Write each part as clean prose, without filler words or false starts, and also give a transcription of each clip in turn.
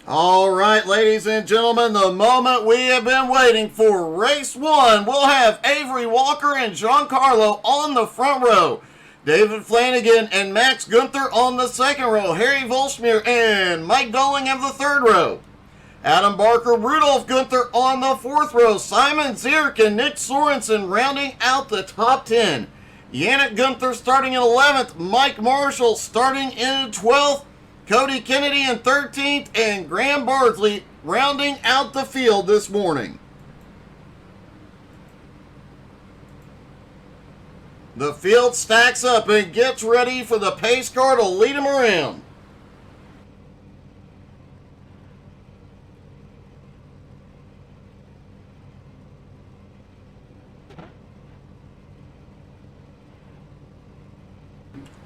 All right, ladies and gentlemen, the moment we have been waiting for. Race 1, we'll have Avery Walker and Giancarlo on the front row. David Flanagan and Max Gunther on the second row. Harry Volschmier and Mike Dolling have the third row. Adam Barker, Rudolph Gunther on the fourth row. Simon Zierk and Nick Sorensen rounding out the top 10. Yannick Gunther starting in 11th. Mike Marshall starting in 12th. Cody Kennedy in 13th, and Graham Bardsley rounding out the field this morning. The field stacks up and gets ready for the pace car to lead them around.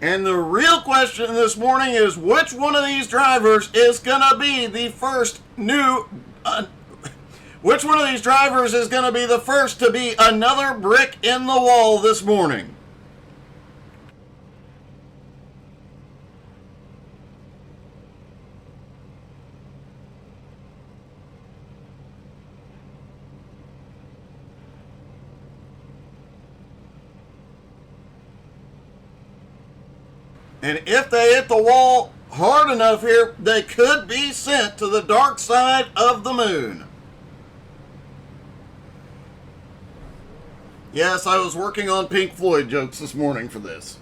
And the real question this morning is which one of these drivers is going to be the first which one of these drivers is going to be the first to be another brick in the wall this morning? And if they hit the wall hard enough here, they could be sent to the dark side of the moon. Yes, I was working on Pink Floyd jokes this morning for this.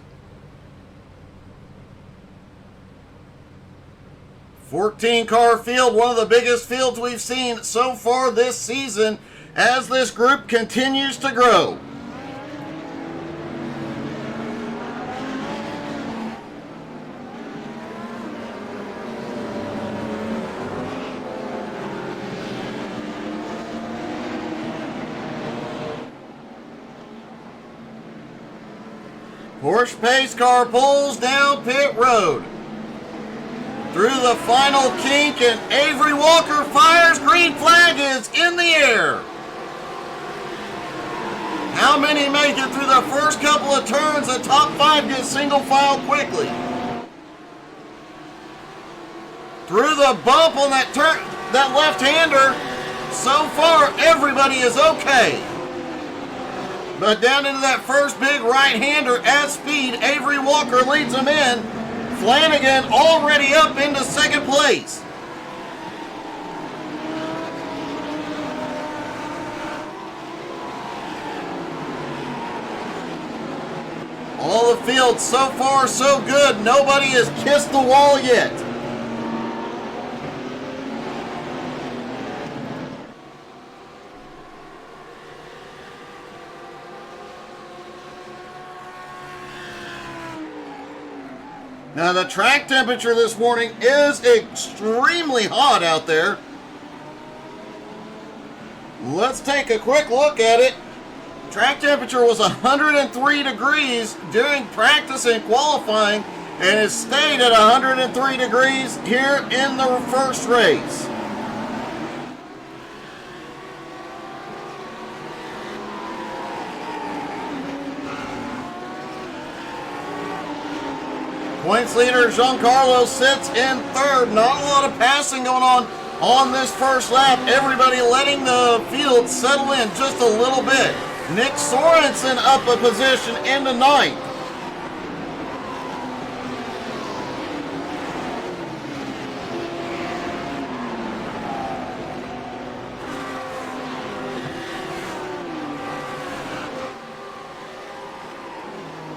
14-car field, one of the biggest fields we've seen so far this season as this group continues to grow. Porsche pace car pulls down pit road. Through the final kink, and Avery Walker fires. Green flag is in the air. How many make it through the first couple of turns? The top 5 get single file quickly. Through the bump on that turn, that left-hander, so far everybody is okay. But down into that first big right-hander at speed, Avery Walker leads them in. Flanagan already up into second place. All the field so far so good. Nobody has kissed the wall yet. Now the track temperature this morning is extremely hot out there. Let's take a quick look at it. Track temperature was 103 degrees during practice and qualifying, and it stayed at 103 degrees here in the first race. Points leader Giancarlo sits in third. Not a lot of passing going on this first lap. Everybody letting the field settle in just a little bit. Nick Sorensen up a position into ninth.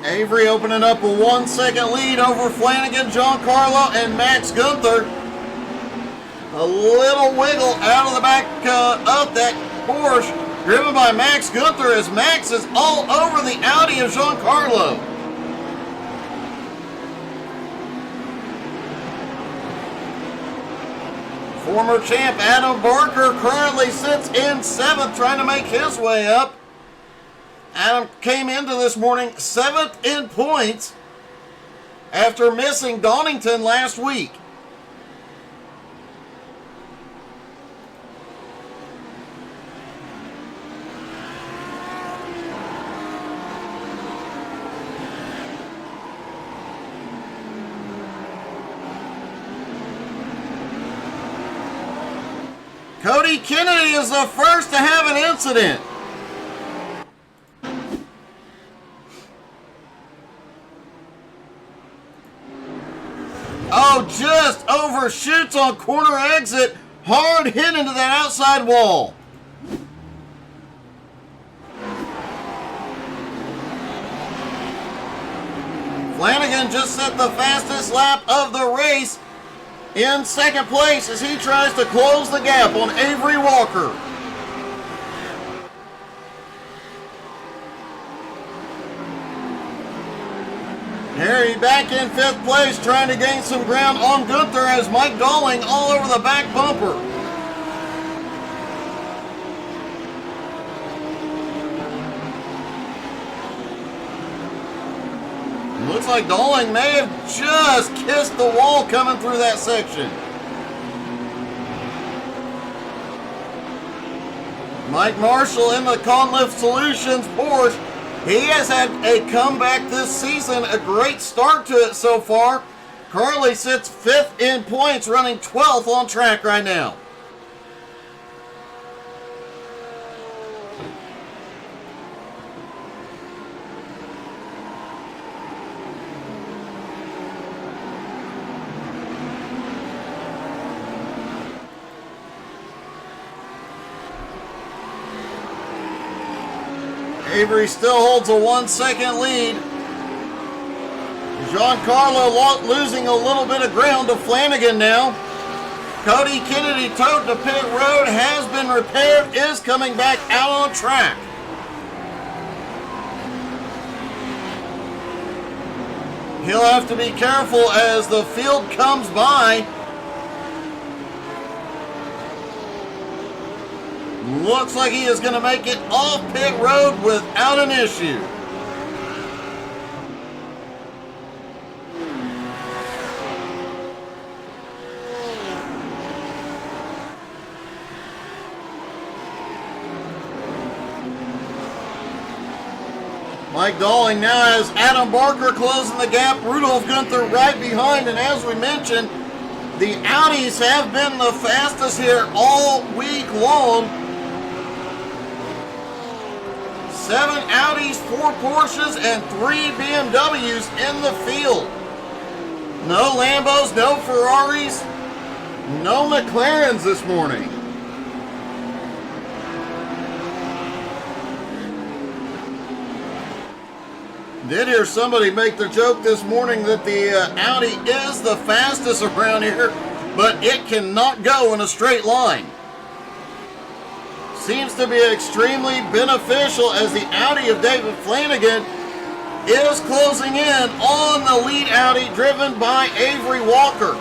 Avery opening up a 1-second lead over Flanagan, Giancarlo, and Max Gunther. A little wiggle out of the back of that Porsche, driven by Max Gunther, as Max is all over the Audi of Giancarlo. Former champ Adam Barker currently sits in 7th, trying to make his way up. Adam came into this morning 7th in points after missing Donington last week. Cody Kennedy is the first to have an incident. Oh, just overshoots on corner exit. Hard hit into that outside wall. Flanagan just set the fastest lap of the race in second place as he tries to close the gap on Avery Walker. Harry back in fifth place, trying to gain some ground on Gunther as Mike Dalling all over the back bumper. Looks like Dalling may have just kissed the wall coming through that section. Mike Marshall in the Conlift Solutions Porsche. He has had a comeback this season, a great start to it so far. Currently sits 5th in points, running 12th on track right now. Avery still holds a 1 second lead. Giancarlo losing a little bit of ground to Flanagan now. Cody Kennedy towed to pit road, has been repaired, is coming back out on track. He'll have to be careful as the field comes by. Looks like he is going to make it off pit road without an issue. Mike Dalling now has Adam Barker closing the gap. Rudolph Gunther right behind. And as we mentioned, the Audis have been the fastest here all week long. 7 Audis, 4 Porsches, and 3 BMWs in the field. No Lambos, no Ferraris, no McLarens this morning. Did hear somebody make the joke this morning that the Audi is the fastest around here, but it cannot go in a straight line. Seems to be extremely beneficial as the Audi of David Flanagan is closing in on the lead Audi driven by Avery Walker.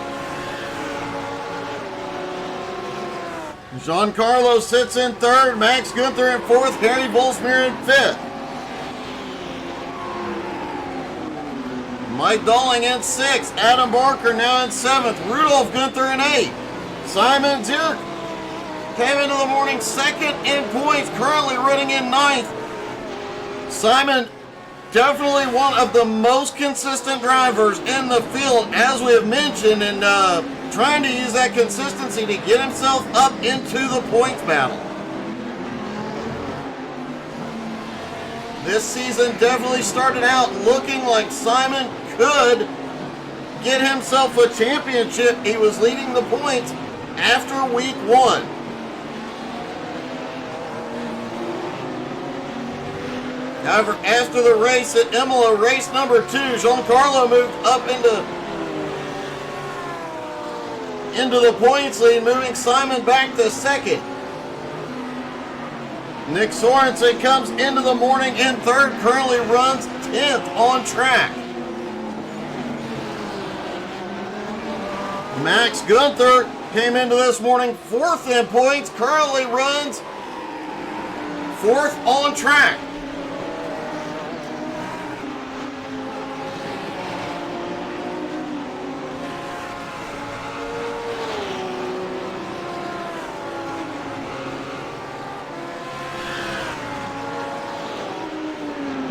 Giancarlo sits in third, Max Gunther in fourth, Harry Bolsmere in fifth. Mike Dalling in sixth, Adam Barker now in seventh, Rudolph Gunther in eighth. Simon Zierk came into the morning second in points, currently running in ninth. Simon, definitely one of the most consistent drivers in the field, as we have mentioned, and trying to use that consistency to get himself up into the points battle. This season definitely started out looking like Simon could get himself a championship. He was leading the points after week 1. However, after the race at Imola, race number 2, Giancarlo moved up into the points lead, moving Simon back to second. Nick Sorensen comes into the morning in third, currently runs 10th on track. Max Gunther came into this morning 4th in points, currently runs 4th on track.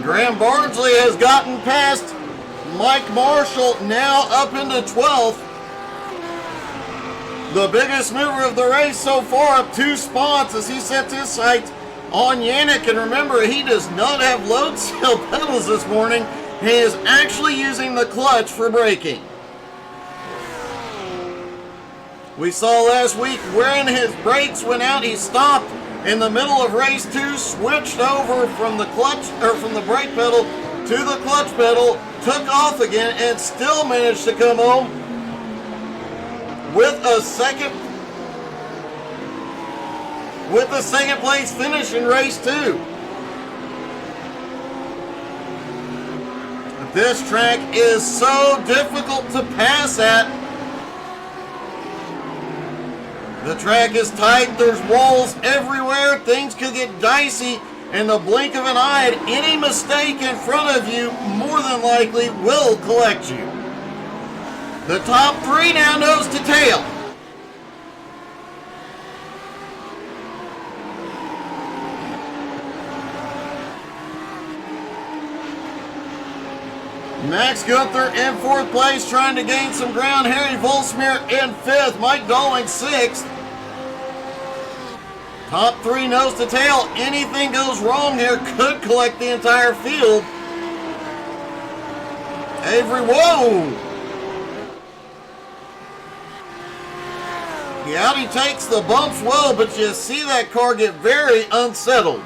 Graham Bardsley has gotten past Mike Marshall, now up into 12th. The biggest mover of the race so far, up 2 spots as he sets his sights on Yannick. And remember, he does not have load cell pedals this morning. He is actually using the clutch for braking. We saw last week when his brakes went out, he stopped in the middle of race 2, switched over from the clutch or from the brake pedal to the clutch pedal, took off again, and still managed to come home with a second place finish in race 2. This track is so difficult to pass at. The track is tight, there's walls everywhere, things could get dicey in the blink of an eye, and any mistake in front of you more than likely will collect you. The top 3 now nose to tail. Max Gunther in 4th place, trying to gain some ground. Harry Volsmeer in 5th. Mike Dolling 6th. Top 3 nose to tail. Anything goes wrong here could collect the entire field. Avery, whoa! The Audi takes the bumps well, but you see that car get very unsettled.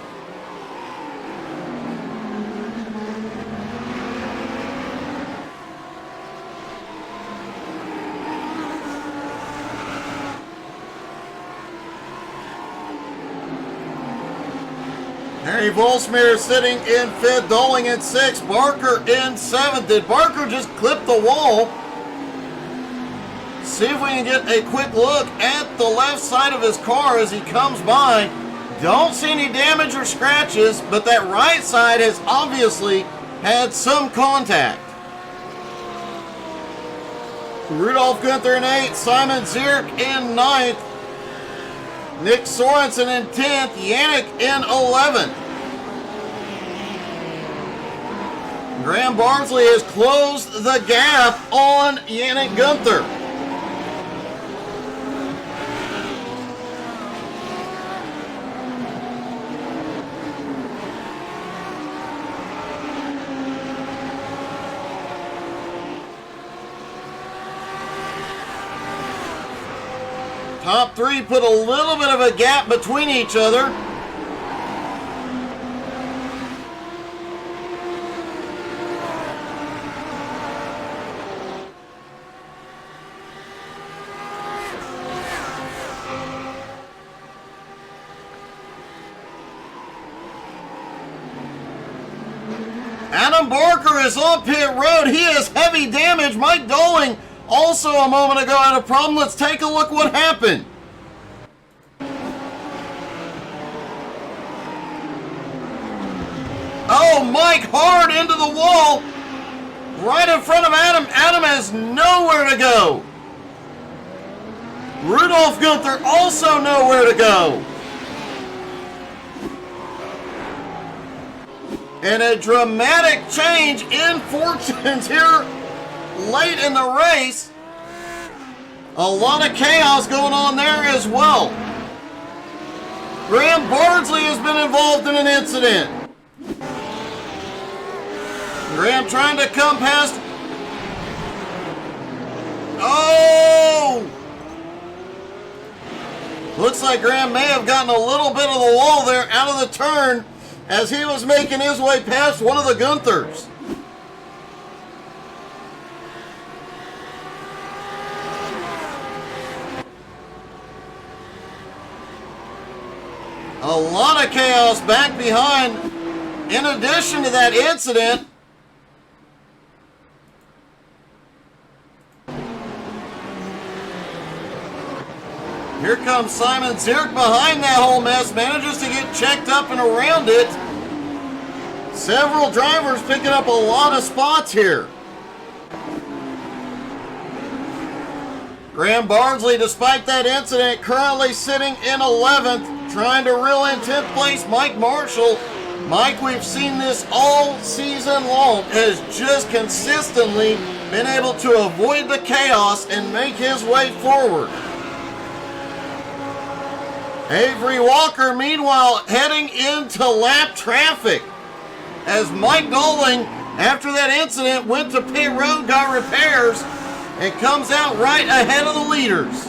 Harry Volsmeer sitting in 5th, Dolling in 6th, Barker in 7th. Did Barker just clip the wall? See if we can get a quick look at the left side of his car as he comes by. Don't see any damage or scratches, but that right side has obviously had some contact. Rudolph Gunther in 8th, Simon Zierk in 9th, Nick Sorensen in 10th, Yannick in 11th. Graham Barnsley has closed the gap on Yannick Gunther. Top 3 put a little bit of a gap between each other. Adam Barker is on pit road. He has heavy damage. Mike Dolling also a moment ago had a problem. Let's take a look what happened. Oh, Mike hard into the wall right in front of Adam. Adam has nowhere to go. Rudolph Gunther also nowhere to go. And a dramatic change in fortunes here late in the race. A lot of chaos going on there as well. Graham Barnsley has been involved in an incident. Graham trying to come past. Oh! Looks like Graham may have gotten a little bit of the wall there out of the turn as he was making his way past one of the Gunthers. A lot of chaos back behind. In addition to that incident, here comes Simon Zierk behind that whole mess, manages to get checked up and around it. Several drivers picking up a lot of spots here. Graham Barnsley, despite that incident, currently sitting in 11th, trying to reel in 10th place Mike Marshall. Mike, we've seen this all season long, has just consistently been able to avoid the chaos and make his way forward. Avery Walker, meanwhile, heading into lap traffic as Mike Dolling, after that incident, went to pit road, got repairs, and comes out right ahead of the leaders.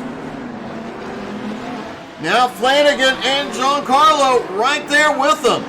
Now Flanagan and Giancarlo right there with them.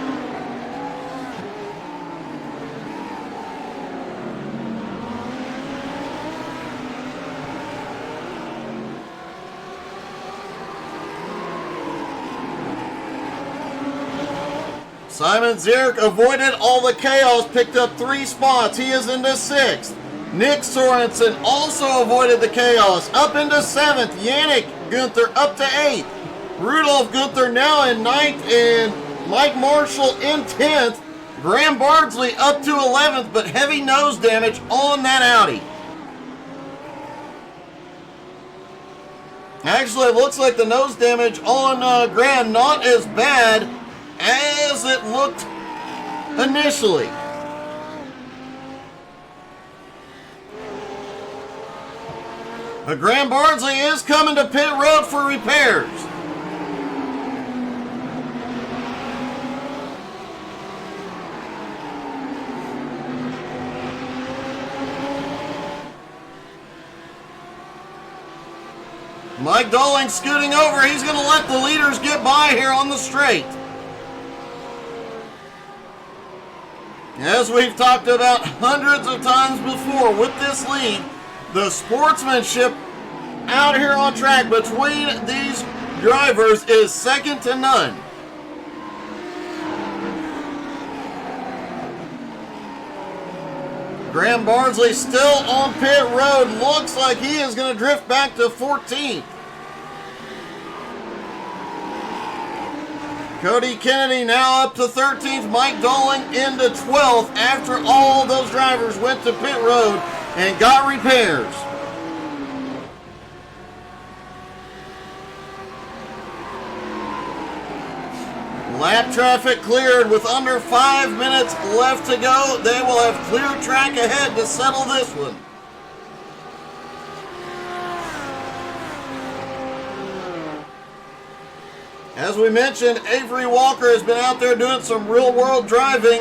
Simon Zierk avoided all the chaos, picked up 3 spots. He is into 6th. Nick Sorensen also avoided the chaos, up into 7th. Yannick Gunther up to 8th. Rudolph Gunther now in 9th, and Mike Marshall in 10th. Graham Bardsley up to 11th, but heavy nose damage on that Audi. Actually, it looks like the nose damage on Graham not as bad as it looked initially. But Graham Bardsley is coming to pit road for repairs. Mike Dolling scooting over. He's going to let the leaders get by here on the straight. As we've talked about hundreds of times before with this lead, the sportsmanship out here on track between these drivers is second to none. Graham Bardsley still on pit road. Looks like he is going to drift back to 14th. Cody Kennedy now up to 13th. Mike Dolling into 12th after all those drivers went to pit road and got repairs. Lap traffic cleared with under 5 minutes left to go. They will have clear track ahead to settle this one. As we mentioned, Avery Walker has been out there doing some real-world driving,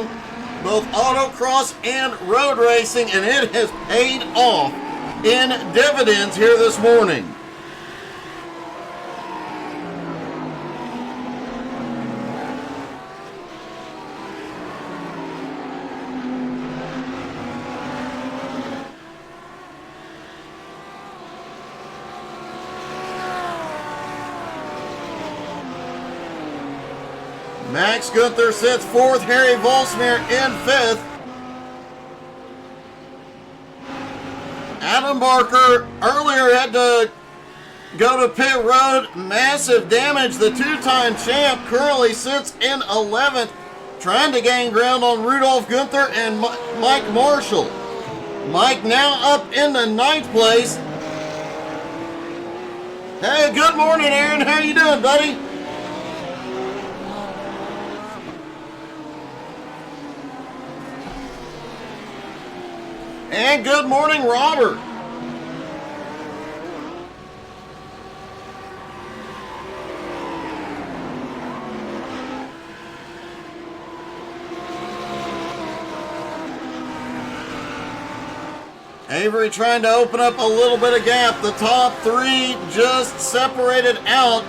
both autocross and road racing, and it has paid off in dividends here this morning. Max Gunther sits 4th, Harry Volsmere in 5th. Adam Barker earlier had to go to pit road. Massive damage. The 2-time champ currently sits in 11th, trying to gain ground on Rudolph Gunther and Mike Marshall. Mike now up in the 9th place. Hey, good morning, Aaron. How you doing, buddy? And good morning, Robert. Avery trying to open up a little bit of gap. The top 3 just separated out.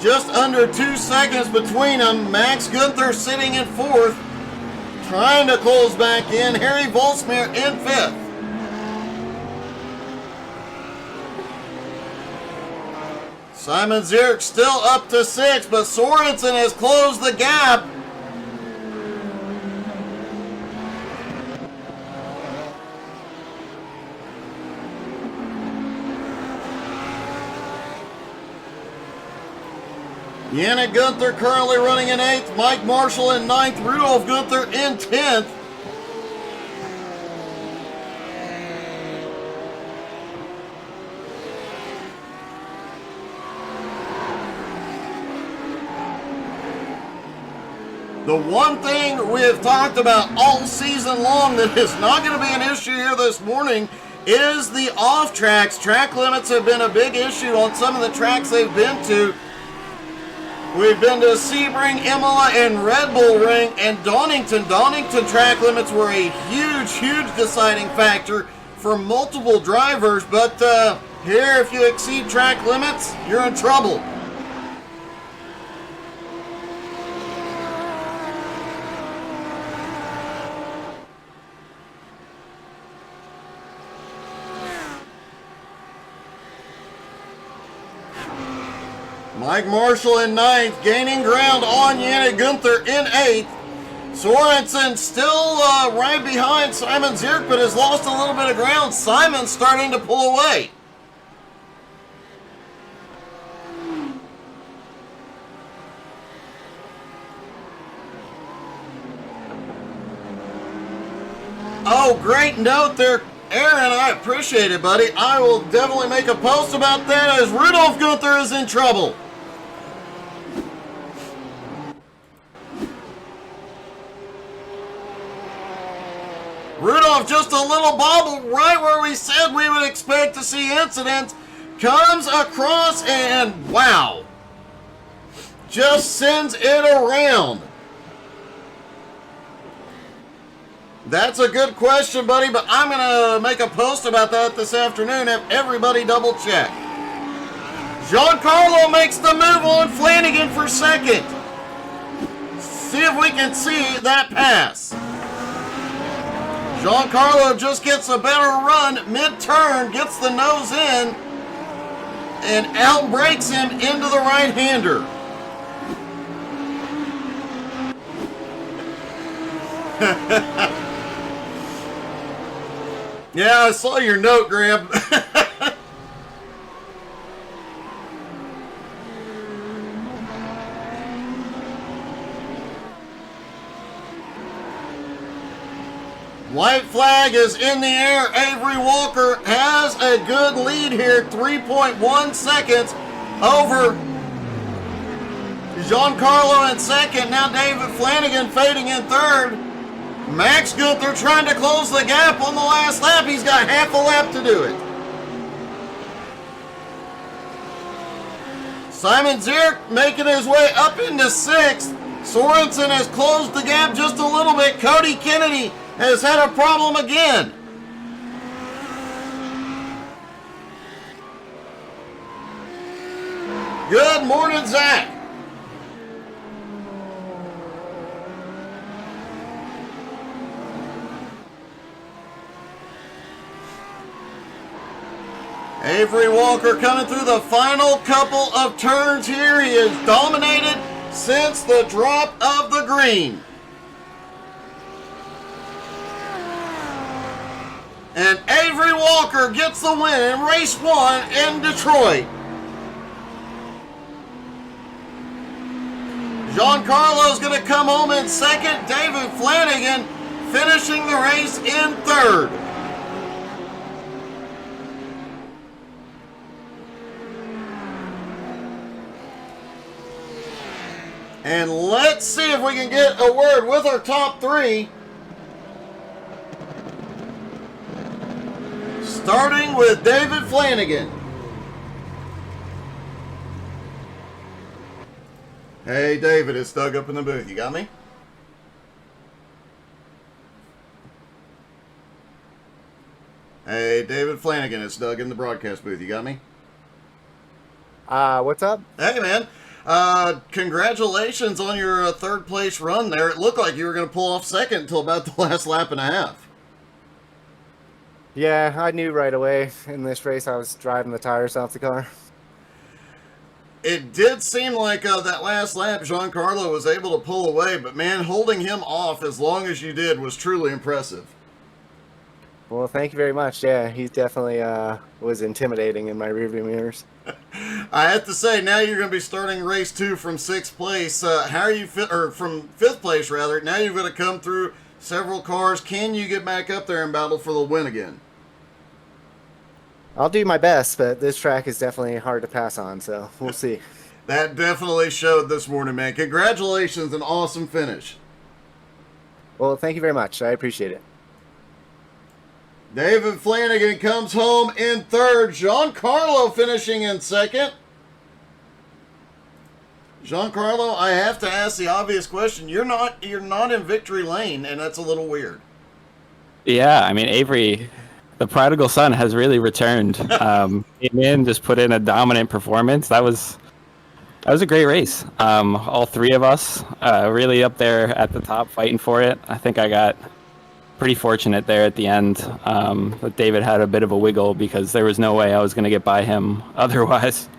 Just under 2 seconds between them. Max Gunther sitting in 4th. Trying to close back in. Harry Volsmere in 5th. Simon Zierk still up to 6th, but Sorensen has closed the gap. Yannick Gunther currently running in 8th. Mike Marshall in 9th. Rudolph Gunther in 10th. The one thing we have talked about all season long that is not going to be an issue here this morning is the off tracks. Track limits have been a big issue on some of the tracks they've been to. We've been to Sebring, Imola, and Red Bull Ring, and Donington. Donington track limits were a huge deciding factor for multiple drivers, but here, if you exceed track limits, you're in trouble. Mike Marshall in 9th, gaining ground on Yannick Gunther in 8th. Sorensen still right behind Simon Zierk, but has lost a little bit of ground. Simon's starting to pull away. Oh, great note there, Aaron. I appreciate it, buddy. I will definitely make a post about that as Rudolf Gunther is in trouble. Rudolph, just a little bobble right where we said we would expect to see incidents, comes across and wow, just sends it around. That's a good question, buddy, but I'm going to make a post about that this afternoon. Have everybody double check. Giancarlo makes the move on Flanagan for second. See if we can see that pass. Giancarlo just gets a better run mid-turn, gets the nose in, and out-breaks him into the right-hander. Yeah, I saw your note, Graham. White flag is in the air. Avery Walker has a good lead here, 3.1 seconds over Giancarlo in second. Now David Flanagan fading in third. Max Gunther trying to close the gap on the last lap. He's got half a lap to do it. Simon Zierk making his way up into sixth. Sorensen has closed the gap just a little bit. Cody Kennedy has had a problem again. Good morning, Zach. Avery Walker coming through the final couple of turns here. He has dominated since the drop of the green. And Avery Walker gets the win in race 1 in Detroit. Giancarlo's going to come home in second. David Flanagan finishing the race in third. And let's see if we can get a word with our top three. Starting with David Flanagan. Hey, David, it's Doug up in the booth. You got me? Hey, David Flanagan, it's Doug in the broadcast booth. You got me? What's up? Hey, man. Congratulations on your third place run there. It looked like you were going to pull off second until about the last lap and a half. Yeah, I knew right away in this race I was driving the tires off the car. It did seem like that last lap Giancarlo was able to pull away, but man, holding him off as long as you did was truly impressive. Well, thank you very much. Yeah, he definitely was intimidating in my rearview mirrors. I have to say, now you're going to be starting race 2 from 6th place. How are you or from 5th place rather? Now you're going to come through several cars. Can you get back up there and battle for the win again? I'll do my best, but this track is definitely hard to pass on, so we'll see. That definitely showed this morning, man. Congratulations, an awesome finish. Well, thank you very much. I appreciate it. David Flanagan comes home in third. Giancarlo finishing in second. Giancarlo, I have to ask the obvious question. You're not in victory lane, and that's a little weird. Yeah, I mean, Avery, the prodigal son, has really returned. Came in, just put in a dominant performance. That was a great race. All three of us really up there at the top fighting for it. I think I got pretty fortunate there at the end. But David had a bit of a wiggle because there was no way I was going to get by him otherwise.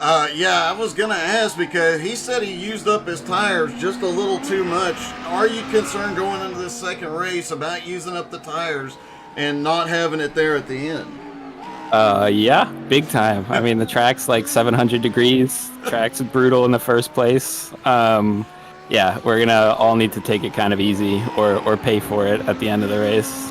Yeah, I was going to ask because he said he used up his tires just a little too much. Are you concerned going into this second race about using up the tires and not having it there at the end? Yeah, big time. I mean, the track's like 700 degrees. Track's brutal in the first place. Yeah, we're going to all need to take it kind of easy or pay for it at the end of the race.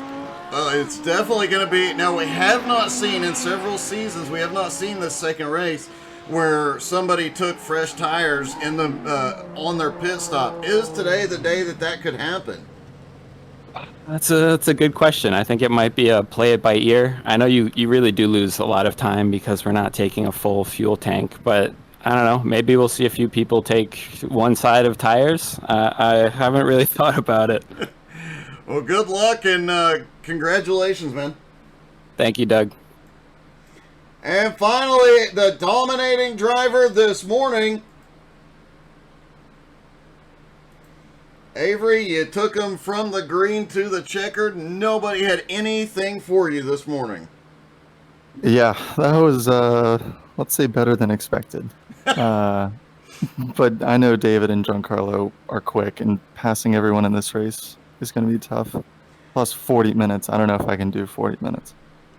It's definitely going to be... Now, we have not seen in several seasons, we have not seen this second race where somebody took fresh tires in the on their pit stop. Is today the day that could happen? That's a good question. I think it might be a play it by ear. I know you really do lose a lot of time because we're not taking a full fuel tank, but I don't know. Maybe we'll see a few people take one side of tires. I haven't really thought about it. Well, good luck and congratulations, man. Thank you, Doug. And finally, the dominating driver this morning, Avery, you took him from the green to the checkered. Nobody had anything for you this morning. Yeah, that was, let's say, better than expected. But I know David and Giancarlo are quick, and passing everyone in this race is going to be tough. Plus 40 minutes. I don't know if I can do 40 minutes.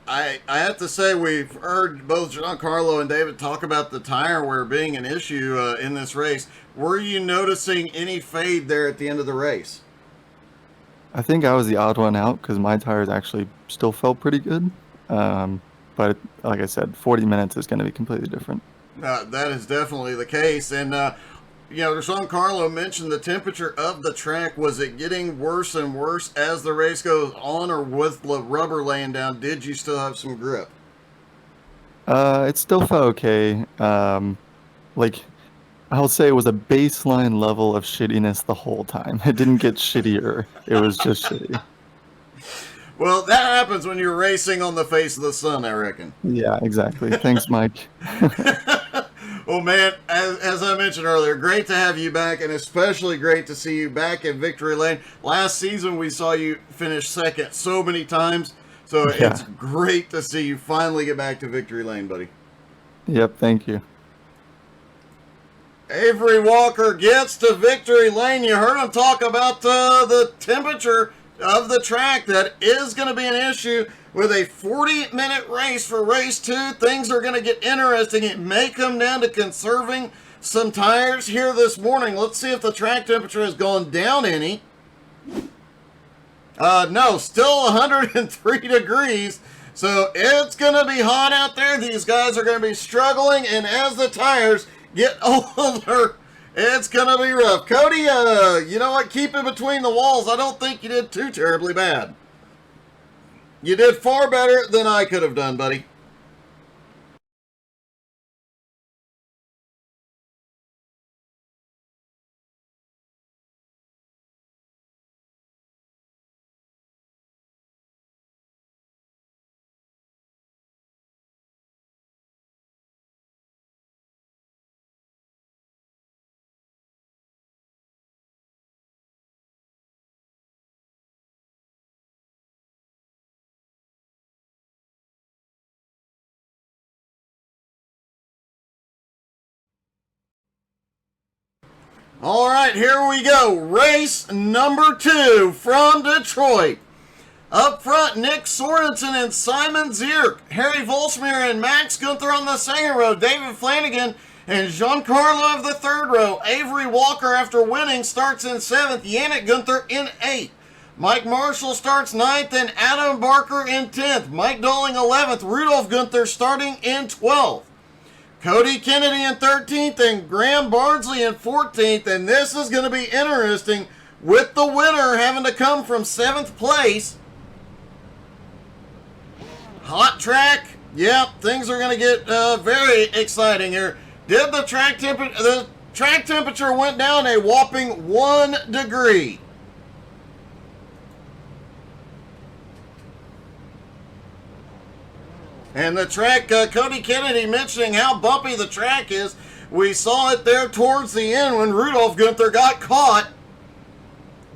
I have to say we've heard both Giancarlo and David talk about the tire wear being an issue in this race. Were you noticing any fade there at the end of the race? I think I was the odd one out because my tires actually still felt pretty good. But like I said, 40 minutes is going to be completely different. That is definitely the case. And, Giancarlo mentioned the temperature of the track. Was it getting worse and worse as the race goes on, or with the rubber laying down, did you still have some grip? It still felt okay. I'll say it was a baseline level of shittiness the whole time. It didn't get shittier. It was just shitty. Well, that happens when you're racing on the face of the sun, I reckon. Yeah, exactly. Thanks, Mike. Well, man, as I mentioned earlier, great to have you back, and especially great to see you back in victory lane. Last season, we saw you finish second so many times, so Yeah. It's great to see you finally get back to victory lane, buddy. Yep, thank you. Avery Walker gets to victory lane. You heard him talk about the temperature of the track. That is going to be an issue with a 40-minute race for race 2. Things are going to get interesting. It may come down to conserving some tires here this morning. Let's see if the track temperature has gone down any. No, still 103 degrees. So it's going to be hot out there. These guys are going to be struggling, and as the tires get older, it's going to be rough. Cody, you know what? Keep it between the walls. I don't think you did too terribly bad. You did far better than I could have done, buddy. All right, here we go. Race number 2 from Detroit. Up front, Nick Sorensen and Simon Zierk. Harry Volsmir and Max Gunther on the second row. David Flanagan and Giancarlo of the third row. Avery Walker, after winning, starts in 7th. Yannick Gunther in 8th. Mike Marshall starts 9th and Adam Barker in 10th. Mike Dolling 11th. Rudolph Gunther starting in 12th. Cody Kennedy in 13th and Graham Bardsley in 14th. And this is going to be interesting with the winner having to come from 7th place. Hot track. Yep, things are going to get very exciting here. Did the track temperature went down a whopping 1 degree. And the track, Cody Kennedy mentioning how bumpy the track is. We saw it there towards the end when Rudolph Gunther got caught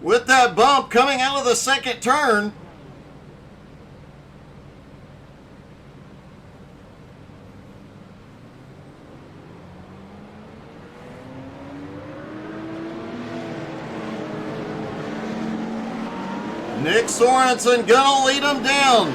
with that bump coming out of the second turn. Nick Sorensen gonna lead him down.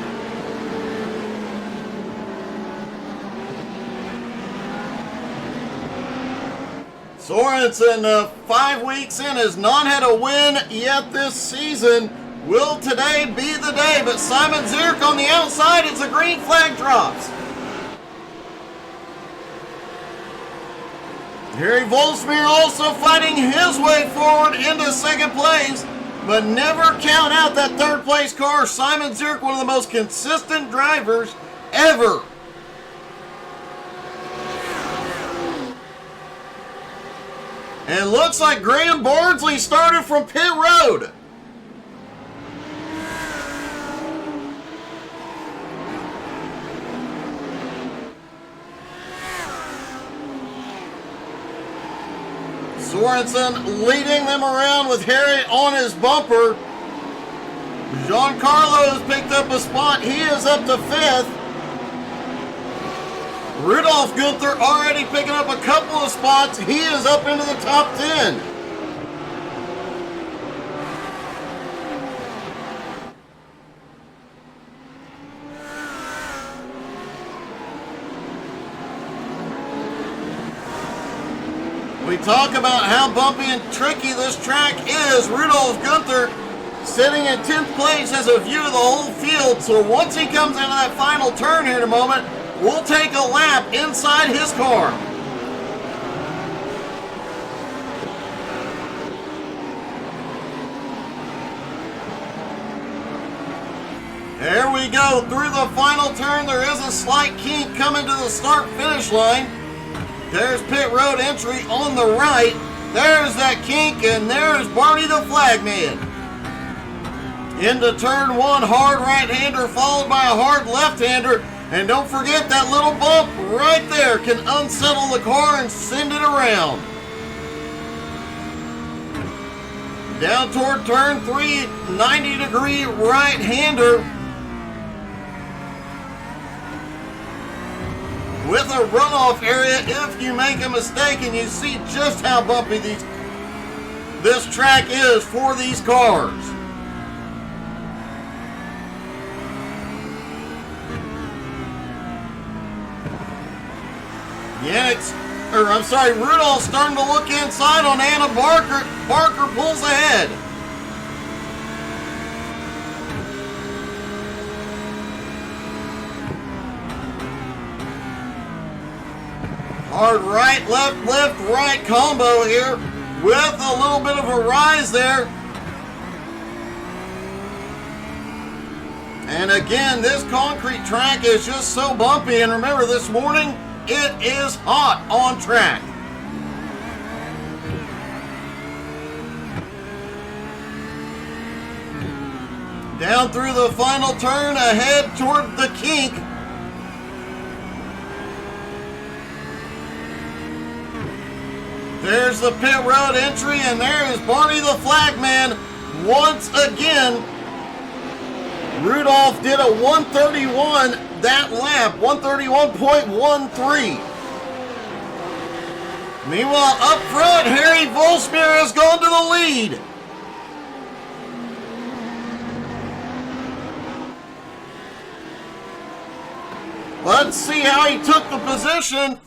Sorensen, 5 weeks in, has not had a win yet this season. Will today be the day? But Simon Zierk on the outside as the green flag drops. Harry Volsmeer also fighting his way forward into second place, but never count out that third place car. Simon Zierk, one of the most consistent drivers ever. And looks like Graham Bardsley started from pit road. Sorensen leading them around with Harry on his bumper. Giancarlo has picked up a spot. He is up to 5th. Rudolph Gunther already picking up a couple of spots. He is up into the top 10. We talk about how bumpy and tricky this track is. Rudolph Gunther sitting in 10th place has a view of the whole field. So once he comes into that final turn here in a moment, we'll take a lap inside his car. There we go. Through the final turn, there is a slight kink coming to the start-finish line. There's pit road entry on the right. There's that kink, and there's Barney the flagman. Into turn 1, hard right-hander followed by a hard left-hander. And don't forget that little bump right there can unsettle the car and send it around. Down toward turn 3, 90-degree right-hander. With a runoff area if you make a mistake, and you see just how bumpy this track is for these cars. Rudolph's starting to look inside on Anna Barker. Barker pulls ahead. Hard right, left, right combo here with a little bit of a rise there. And again, this concrete track is just so bumpy. And remember, this morning, it is hot on track. Down through the final turn, ahead toward the kink. There's the pit road entry, and there is Barney the flagman once again. Rudolph did a 131 that lap, 131.13. Meanwhile, up front, Harry Volsmeer has gone to the lead. Let's see how he took the position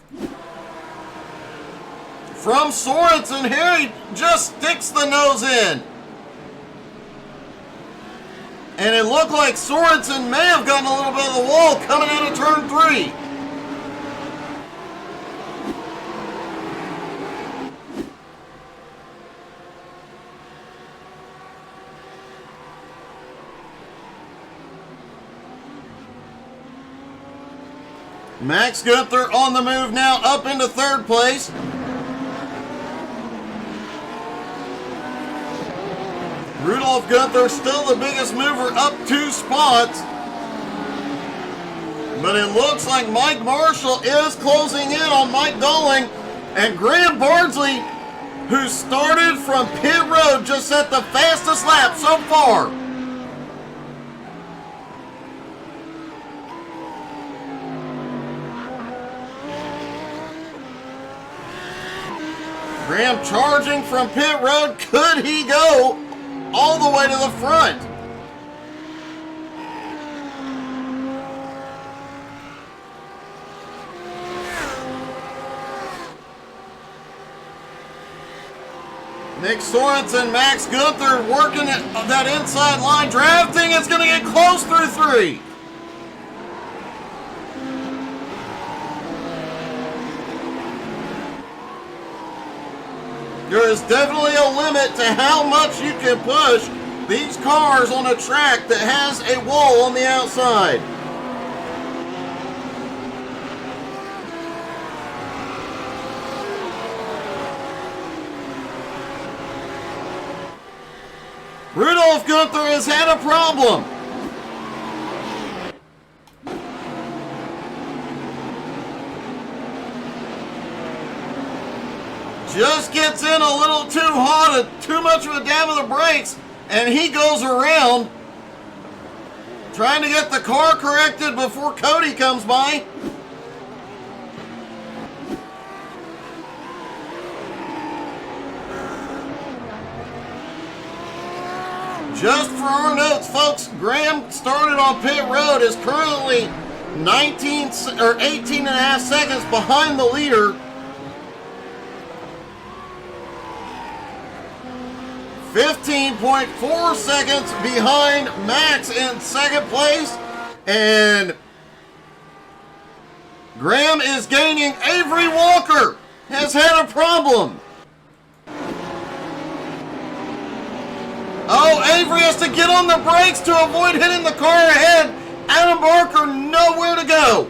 from Sorensen. Harry just sticks the nose in. And it looked like Sorensen may have gotten a little bit of the wall coming out of turn 3. Max Gunther on the move now, up into third place. Rudolph Gunther still the biggest mover, up 2 spots. But it looks like Mike Marshall is closing in on Mike Dolling. And Graham Bardsley, who started from pit road, just set the fastest lap so far. Graham charging from pit road. Could he go all the way to the front? Nick Sorensen, Max Gunther working at that inside line, drafting. It's going to get close through 3. There is definitely a limit to how much you can push these cars on a track that has a wall on the outside. Rudolph Gunther has had a problem. Just gets in a little too hot, too much of a dab of the brakes, and he goes around trying to get the car corrected before Cody comes by. Just for our notes, folks, Graham started on pit road, is currently 18 and a half seconds behind the leader. 15.4 seconds behind Max in second place. And Graham is gaining. Avery Walker has had a problem. Oh, Avery has to get on the brakes to avoid hitting the car ahead. Adam Barker nowhere to go.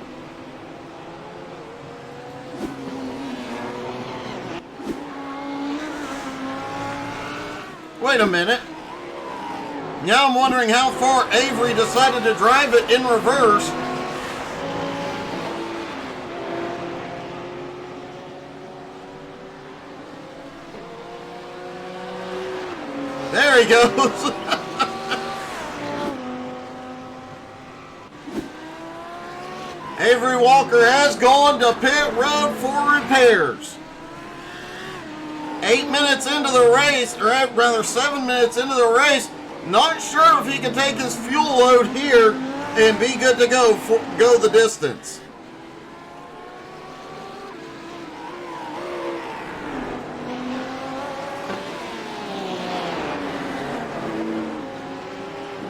Wait a minute. Now I'm wondering how far Avery decided to drive it in reverse. There he goes. Avery Walker has gone to pit road for repairs. 8 minutes into the race, or rather 7 minutes into the race, not sure if he can take his fuel load here and be good to go the distance.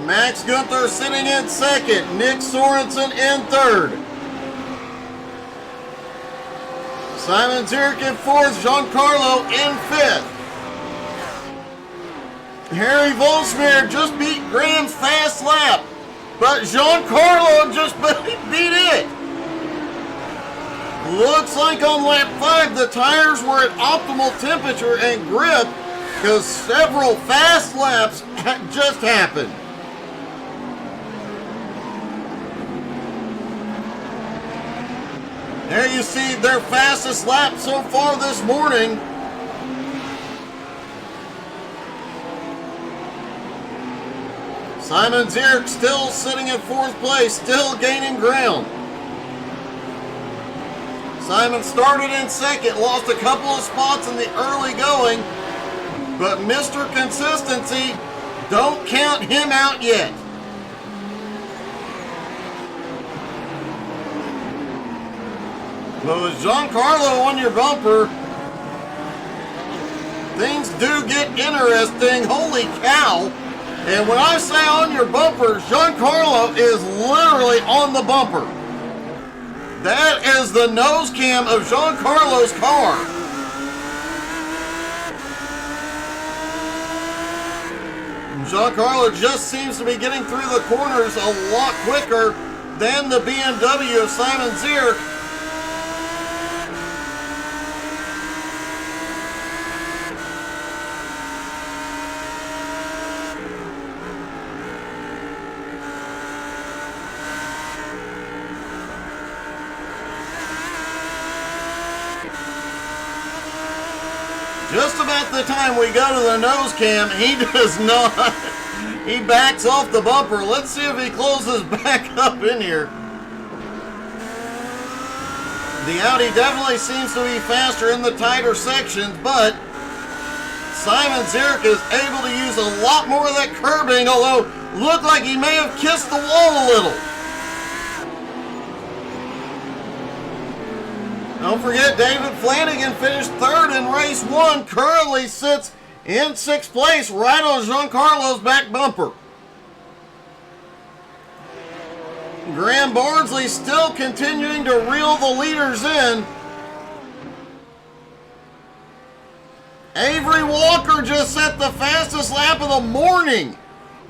Max Gunther sitting in second, Nick Sorensen in third. Simon Zierk in fourth, Giancarlo in fifth. Harry Volsmir just beat Graham's fast lap, but Giancarlo just beat it. Looks like on lap 5 the tires were at optimal temperature and grip because several fast laps just happened. There you see their fastest lap so far this morning. Simon Zierk still sitting in fourth place, still gaining ground. Simon started in second, lost a couple of spots in the early going, but Mr. Consistency, don't count him out yet. But with Giancarlo on your bumper, things do get interesting. Holy cow. And when I say on your bumper, Giancarlo is literally on the bumper. That is the nose cam of Giancarlo's car. Giancarlo just seems to be getting through the corners a lot quicker than the BMW of Simon Zierk. Just about the time we go to the nose cam, he does not. He backs off the bumper. Let's see if he closes back up in here. The Audi definitely seems to be faster in the tighter sections, but Simon Zierk is able to use a lot more of that curbing, although looked like he may have kissed the wall a little. Don't forget, David Flanagan finished third in race 1, currently sits in 6th place right on Giancarlo's back bumper. Graham Barnsley still continuing to reel the leaders in. Avery Walker just set the fastest lap of the morning.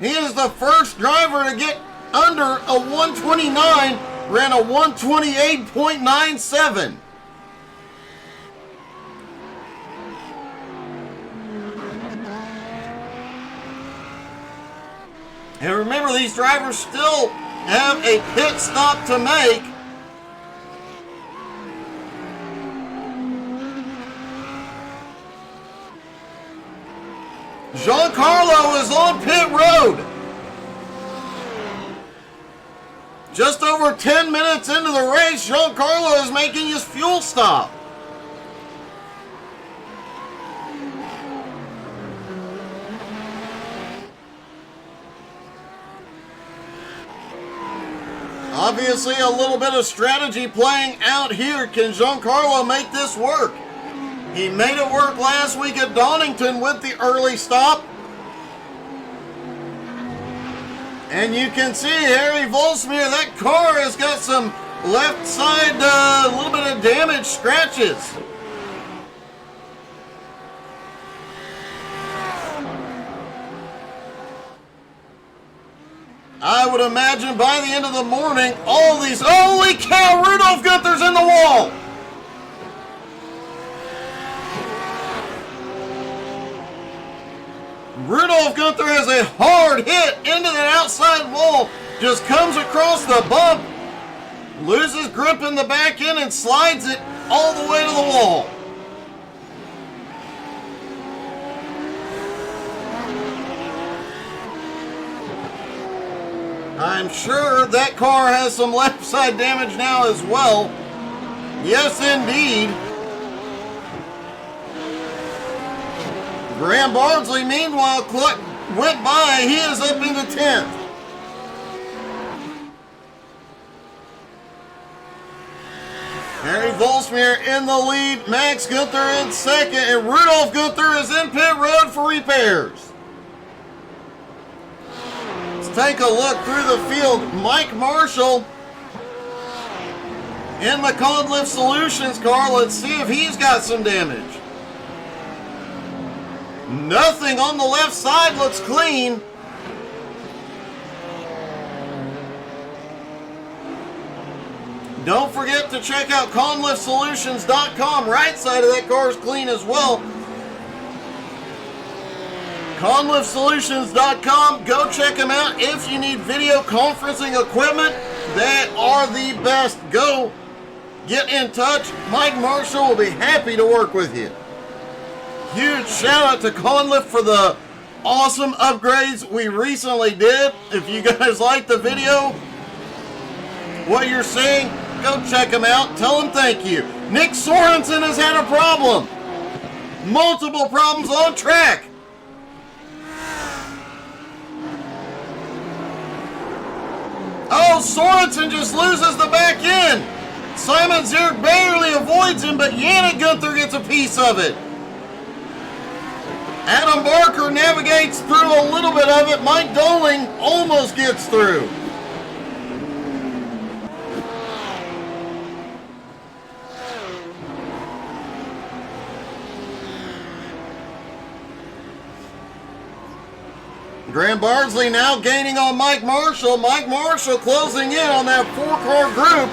He is the first driver to get under a 129, ran a 128.97. And remember, these drivers still have a pit stop to make. Giancarlo is on pit road. Just over 10 minutes into the race, Giancarlo is making his fuel stop. Obviously, a little bit of strategy playing out here. Can Giancarlo make this work? He made it work last week at Donington with the early stop. And you can see Harry Volsmir, that car has got some left side, a little bit of damage, scratches. I would imagine by the end of the morning, all these, holy cow, Rudolph Gunther's in the wall. Rudolph Gunther has a hard hit into the outside wall, just comes across the bump, loses grip in the back end and slides it all the way to the wall. I'm sure that car has some left side damage now as well. Yes, indeed. Graham Barnsley, meanwhile, went by. He is up into 10th. Harry Volsmir in the lead. Max Gunther in second. And Rudolph Gunther is in pit road for repairs. Take a look through the field. Mike Marshall in the Conlift Solutions car. Let's see if he's got some damage. Nothing on the left side looks clean. Don't forget to check out ConliftSolutions.com. Right side of that car is clean as well. ConliftSolutions.com. Go check them out if you need video conferencing equipment. They are the best. Go get in touch. Mike Marshall will be happy to work with you. Huge shout out to Conlift for the awesome upgrades we recently did. If you guys like the video, what you're seeing, go check them out. Tell them thank you. Nick Sorensen has had a problem. Multiple problems on track. Oh, Sorensen just loses the back end. Simon Zierk barely avoids him, but Yannick Gunther gets a piece of it. Adam Barker navigates through a little bit of it. Mike Doling almost gets through. Graham Bardsley now gaining on Mike Marshall. Mike Marshall closing in on that 4-car group.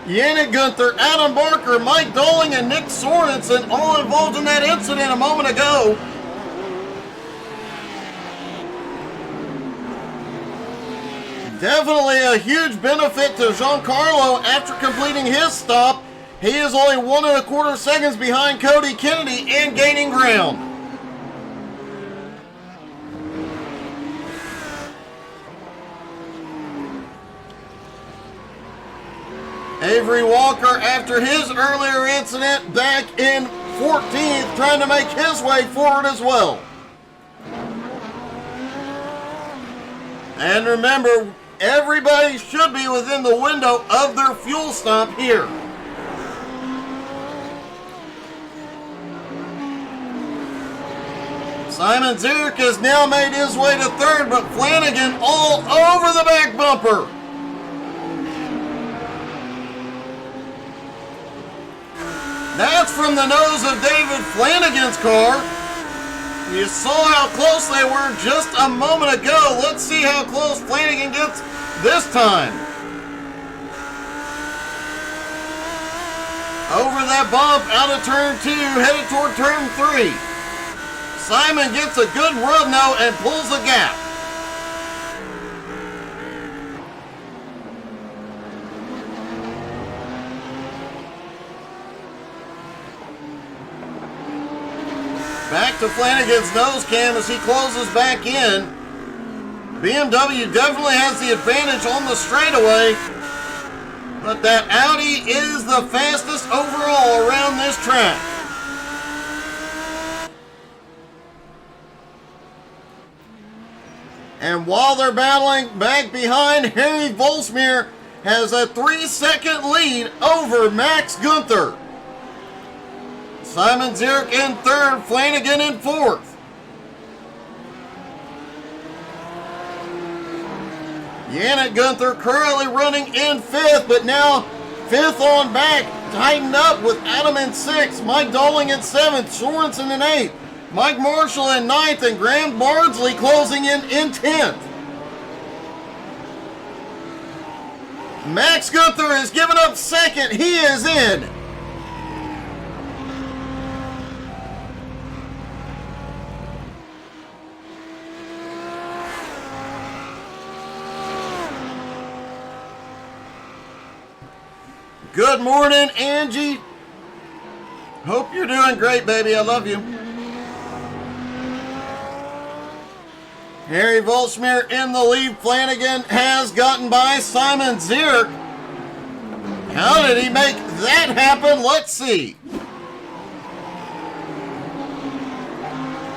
Yannick Gunther, Adam Barker, Mike Doling, and Nick Sorensen all involved in that incident a moment ago. Definitely a huge benefit to Giancarlo after completing his stop. He is only 1.25 seconds behind Cody Kennedy and gaining ground. Avery Walker, after his earlier incident, back in 14th, trying to make his way forward as well. And remember, everybody should be within the window of their fuel stop here. Simon Zierk has now made his way to third, but Flanagan all over the back bumper. That's from the nose of David Flanagan's car. You saw how close they were just a moment ago. Let's see how close Flanagan gets this time. Over that bump, out of turn 2, headed toward turn 3. Simon gets a good run now and pulls the gap. Back to Flanagan's nose cam as he closes back in. BMW definitely has the advantage on the straightaway, but that Audi is the fastest overall around this track. And while they're battling back behind, Harry Volsmir has a 3-second lead over Max Gunther. Simon Zierk in third, Flanagan in fourth. Yannick Gunther currently running in fifth, but now fifth on back, tightened up with Adam in sixth, Mike Doling in seventh, Sorensen in eighth, Mike Marshall in ninth, and Graham Bardsley closing in 10th. Max Gunther has given up second. He is in. Good morning, Angie. Hope you're doing great, baby. I love you. Harry Volsmir in the lead. Flanagan has gotten by Simon Zierk. How did he make that happen? Let's see.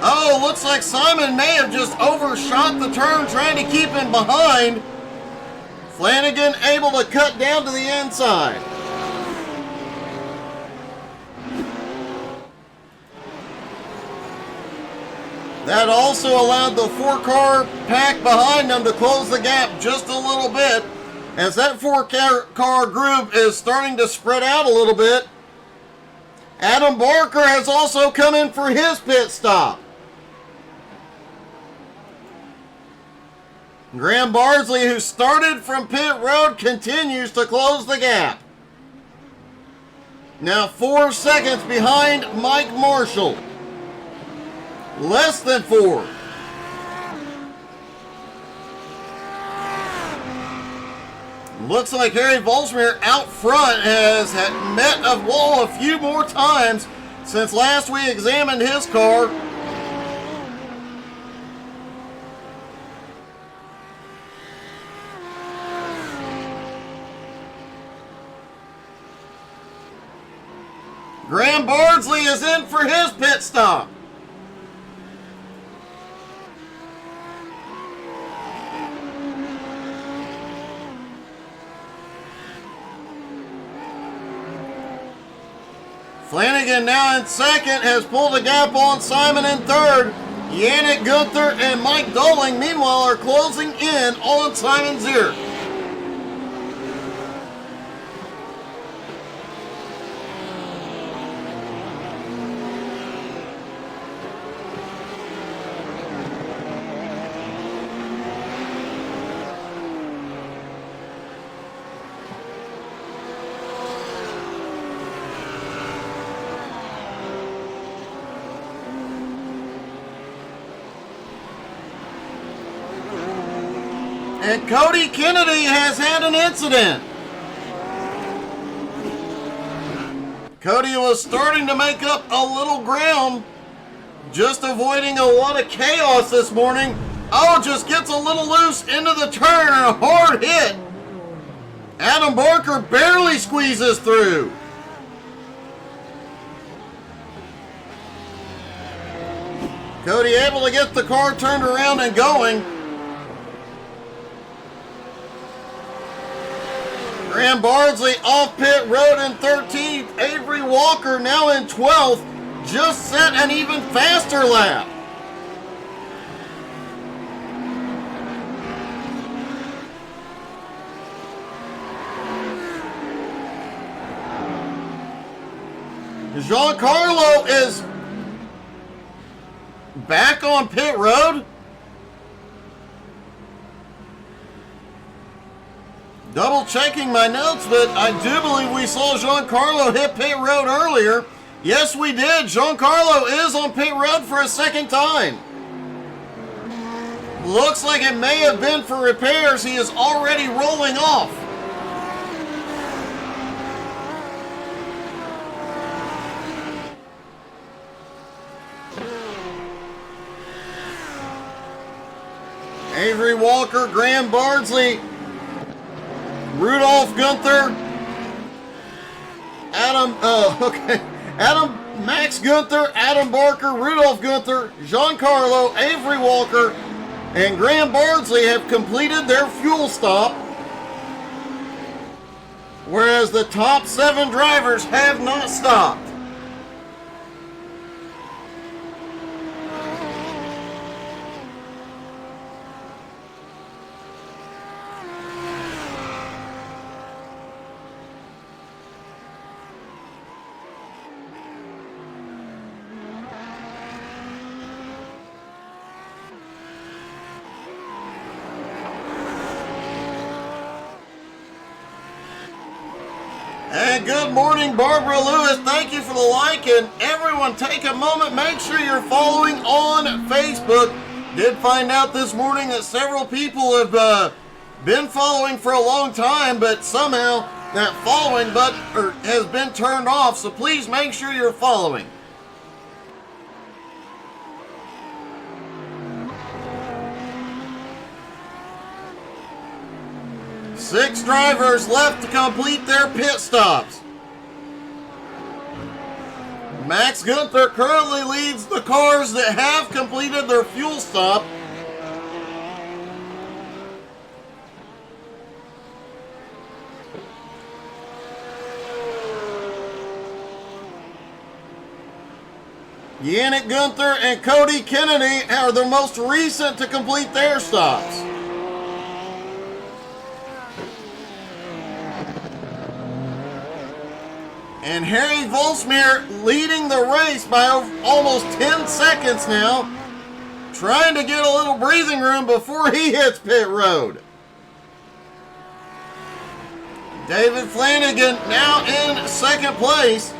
Oh, looks like Simon may have just overshot the turn trying to keep him behind. Flanagan able to cut down to the inside. That also allowed the 4-car pack behind them to close the gap just a little bit, as that 4-car group is starting to spread out a little bit. Adam Barker has also come in for his pit stop. Graham Bardsley, who started from pit road, continues to close the gap. Now 4 seconds behind Mike Marshall. Less than 4. Looks like Harry Volsmir out front has met a wall a few more times since last we examined his car. Graham Bardsley is in for his pit stop. Flanagan now in second, has pulled a gap on Simon in third. Yannick Gunther and Mike Doling, meanwhile, are closing in on Simon Zierk. And Cody Kennedy has had an incident. Cody was starting to make up a little ground, just avoiding a lot of chaos this morning. Oh, just gets a little loose into the turn and a hard hit. Adam Barker barely squeezes through. Cody able to get the car turned around and going. Graham Bardsley off pit road in 13th. Avery Walker now in 12th. Just set an even faster lap. Giancarlo is back on pit road. Double checking my notes, but I do believe we saw Giancarlo hit pit road earlier. Yes, we did. Giancarlo is on pit road for a second time. Looks like it may have been for repairs. He is already rolling off. Avery Walker, Graham Bardsley, Rudolph Gunther, Max Gunther, Adam Barker, Rudolph Gunther, Giancarlo, Avery Walker, and Graham Bardsley have completed their fuel stop, whereas the top 7 drivers have not stopped. And good morning, Barbara Lewis. Thank you for the like. And everyone, take a moment. Make sure you're following on Facebook. Did find out this morning that several people have been following for a long time, but somehow that following button has been turned off. So please make sure you're following. Six drivers left to complete their pit stops. Max Gunther currently leads the cars that have completed their fuel stop. Yannick Gunther and Cody Kennedy are the most recent to complete their stops. And Harry Volsmere leading the race by almost 10 seconds now, trying to get a little breathing room before he hits pit road. David Flanagan now in second place.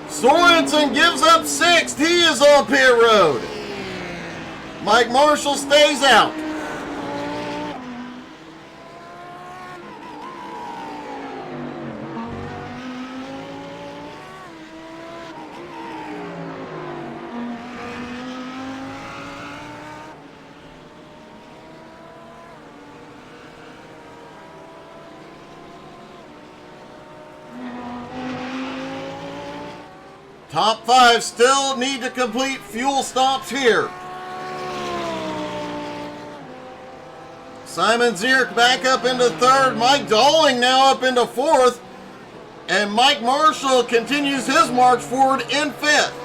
Sorensen gives up 6th. He is on pit road. Mike Marshall stays out. Top 5 still need to complete fuel stops here. Simon Zierk back up into 3rd. Mike Dalling now up into 4th. And Mike Marshall continues his march forward in 5th.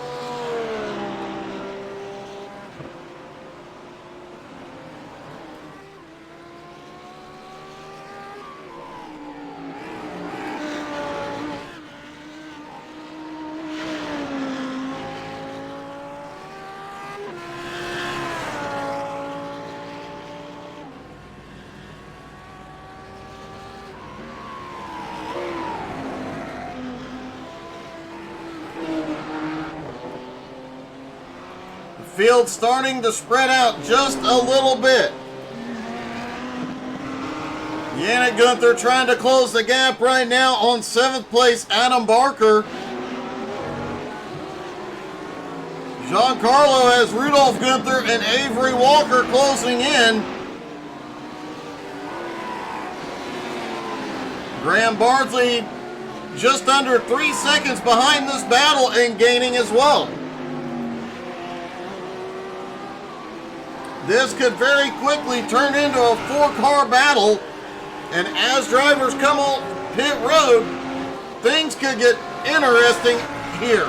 Field starting to spread out just a little bit. Yannick Gunther trying to close the gap right now on 7th place, Adam Barker. Giancarlo has Rudolph Gunther and Avery Walker closing in. Graham Bardsley just under 3 seconds behind this battle and gaining as well. This could very quickly turn into a 4-car battle, and as drivers come on pit road, things could get interesting here.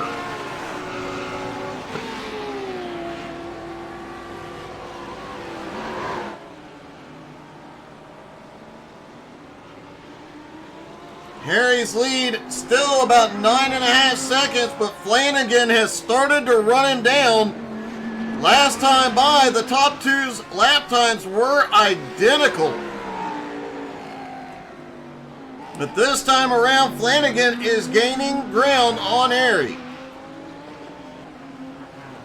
Harry's lead still about 9.5 seconds, but Flanagan has started to run him down. Last time by, the top two's lap times were identical. But this time around, Flanagan is gaining ground on Harry.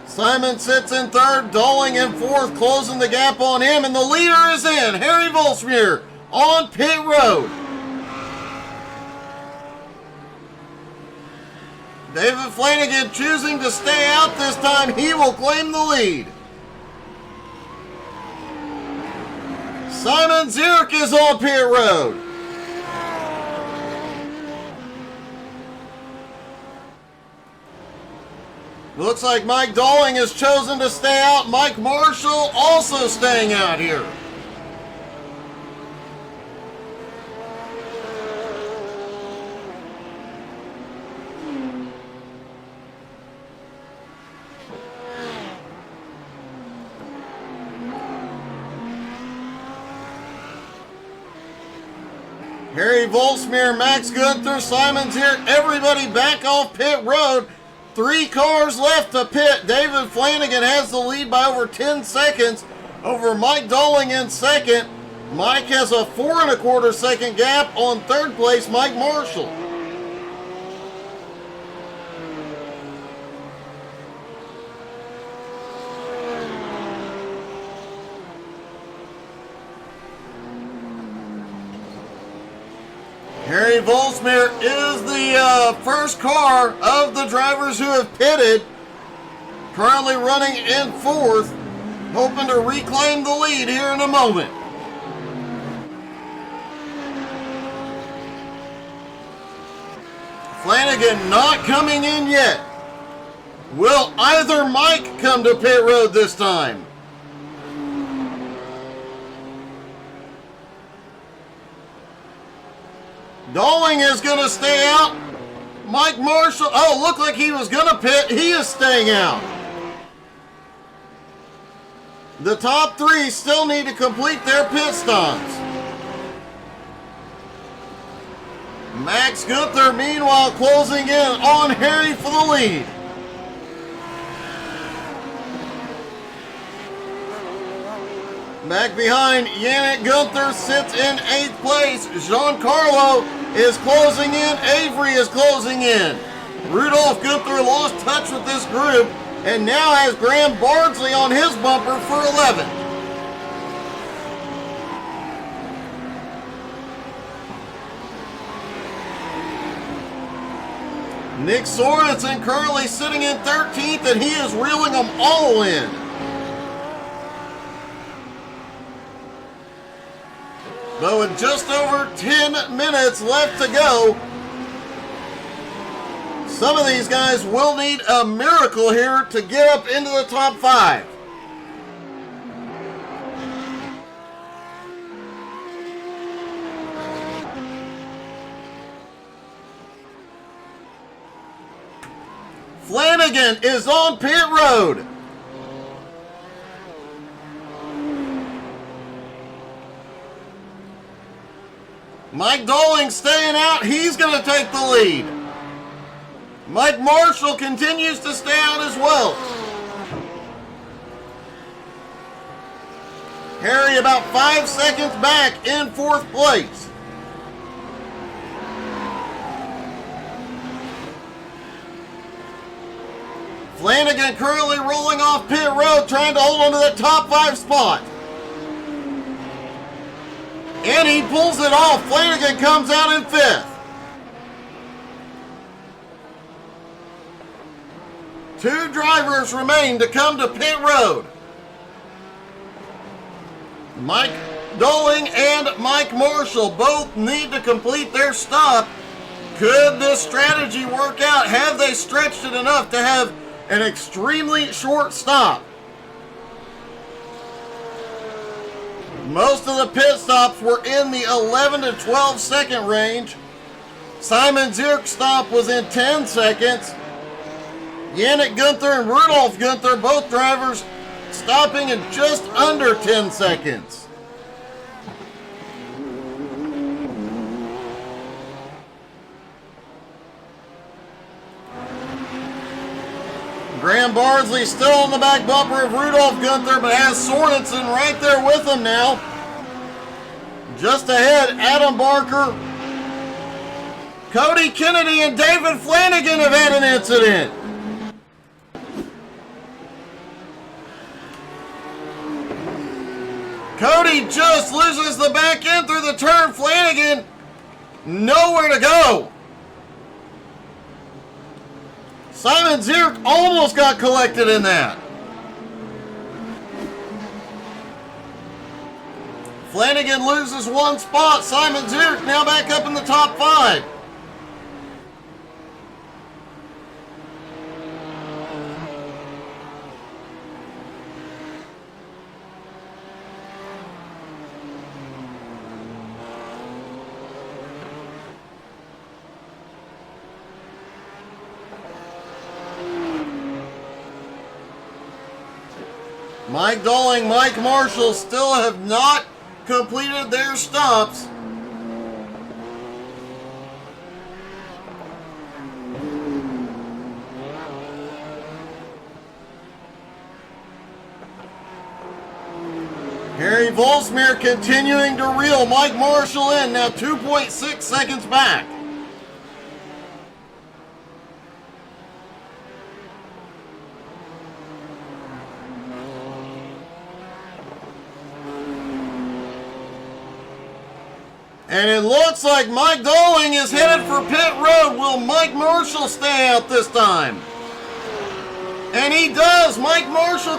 Simon sits in 3rd, Dolling in 4th, closing the gap on him, and the leader is in. Harry Volsmuir on pit road. David Flanagan choosing to stay out this time. He will claim the lead. Simon Zurich is on pit road. Looks like Mike Dolling has chosen to stay out. Mike Marshall also staying out here. Harry Volsmuir, Max Gunther, Simon Zurich, everybody back off pit road. 3 cars left to pit. David Flanagan has the lead by over 10 seconds over Mike Dolling in 2nd. Mike has a 4.25 second gap on 3rd place, Mike Marshall. Harry Volsmuir is the first car of the drivers who have pitted. Currently running in 4th, hoping to reclaim the lead here in a moment. Flanagan not coming in yet. Will either Mike come to pit road this time? Dolling is going to stay out. Mike Marshall, oh, looked like he was going to pit. He is staying out. The top 3 still need to complete their pit stops. Max Gunther, meanwhile, closing in on Harry for the lead. Back behind, Yannick Gunther sits in 8th place. Giancarlo is closing in. Avery is closing in. Rudolph Gunther lost touch with this group and now has Graham Bardsley on his bumper for 11th. Nick Sorensen currently sitting in 13th, and he is reeling them all in. But with just over 10 minutes left to go, some of these guys will need a miracle here to get up into the top 5. Flanagan is on pit road. Mike Dolling staying out. He's going to take the lead. Mike Marshall continues to stay out as well. Harry about 5 seconds back in 4th place. Flanagan currently rolling off pit road, trying to hold on to the top 5 spot. And he pulls it off. Flanagan comes out in 5th. 2 drivers remain to come to pit road. Mike Doling and Mike Marshall both need to complete their stop. Could this strategy work out? Have they stretched it enough to have an extremely short stop? Most of the pit stops were in the 11 to 12 second range. Simon Zierk's stop was in 10 seconds. Yannick Gunther and Rudolf Gunther, both drivers, stopping in just under 10 seconds. Graham Bardsley still on the back bumper of Rudolf Gunther, but has Sorensen right there with him now. Just ahead, Adam Barker, Cody Kennedy, and David Flanagan have had an incident. Cody just loses the back end through the turn. Flanagan, nowhere to go. Simon Zierk almost got collected in that. Flanagan loses 1 spot. Simon Zierk now back up in the top 5. Mike Doling, Mike Marshall still have not completed their stops. Harry Volsmere continuing to reel Mike Marshall in, now 2.6 seconds back. And it looks like Mike Doling is headed for pit road. Will Mike Marshall stay out this time? And he does. Mike Marshall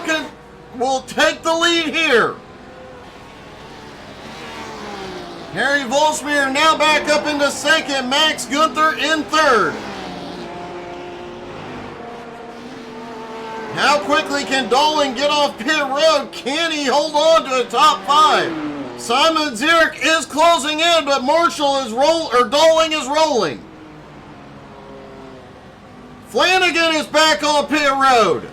will take the lead here. Harry Volsmere now back up into 2nd. Max Gunther in 3rd. How quickly can Doling get off pit road? Can he hold on to a top 5? Simon Zierk is closing in, but Doling is rolling. Flanagan is back on pit road.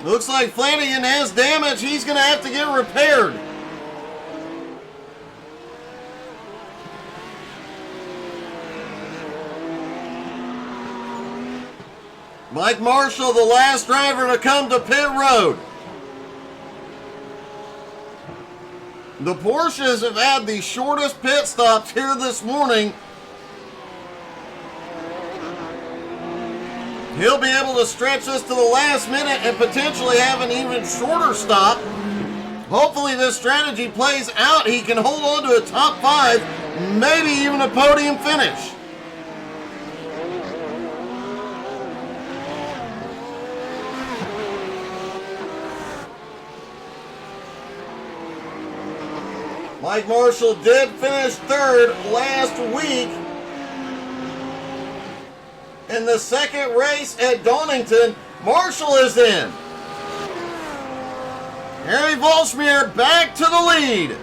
Looks like Flanagan has damage. He's going to have to get repaired. Mike Marshall, the last driver to come to pit road. The Porsches have had the shortest pit stops here this morning. He'll be able to stretch this to the last minute and potentially have an even shorter stop. Hopefully this strategy plays out. He can hold on to a top 5, maybe even a podium finish. Mike Marshall did finish 3rd last week in the 2nd race at Donington. Marshall is in. Harry Volsmere back to the lead.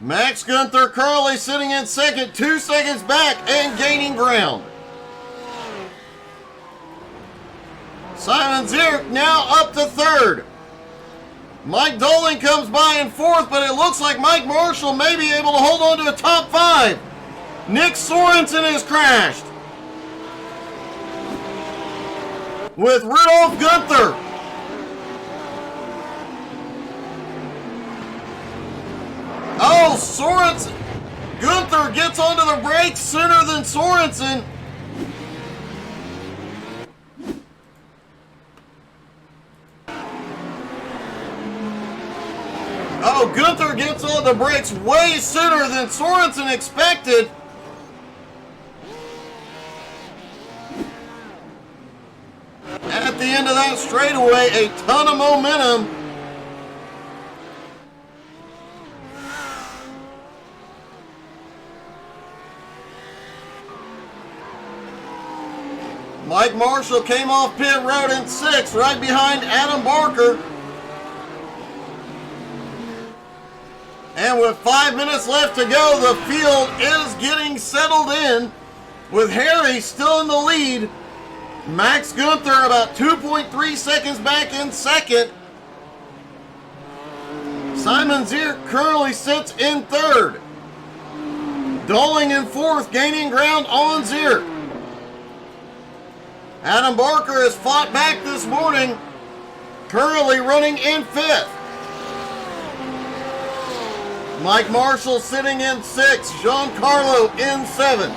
Max Gunther currently sitting in 2nd, 2 seconds back and gaining ground. Simon Zierk now up to 3rd. Mike Doling comes by in 4th, but it looks like Mike Marshall may be able to hold on to a top 5. Nick Sorensen has crashed with Rudolf Gunther. Oh, Gunther gets onto the brakes sooner than Sorensen. Oh, Gunther gets on the brakes way sooner than Sorensen expected. At the end of that straightaway, a ton of momentum. Mike Marshall came off pit road in 6th, right behind Adam Barker. And with 5 minutes left to go, the field is getting settled in with Harry still in the lead. Max Gunther about 2.3 seconds back in 2nd. Simon Zierk currently sits in 3rd. Dolling in 4th, gaining ground on Zierk. Adam Barker has fought back this morning, currently running in 5th. Mike Marshall sitting in 6th, Giancarlo in 7th.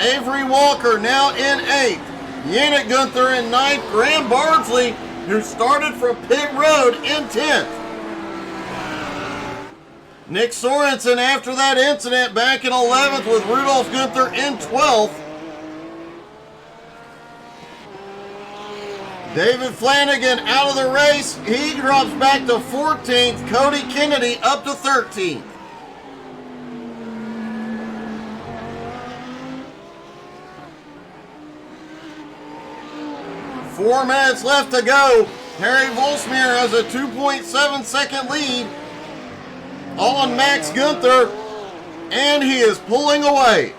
Avery Walker now in 8th. Yannick Gunther in 9th. Graham Bardsley, who started from pit road, in 10th. Nick Sorensen, after that incident, back in 11th with Rudolph Gunther in 12th. David Flanagan out of the race. He drops back to 14th. Cody Kennedy up to 13th. Four minutes left to go. Harry Volsmir has a 2.7 second lead on Max Gunther, and he is pulling away.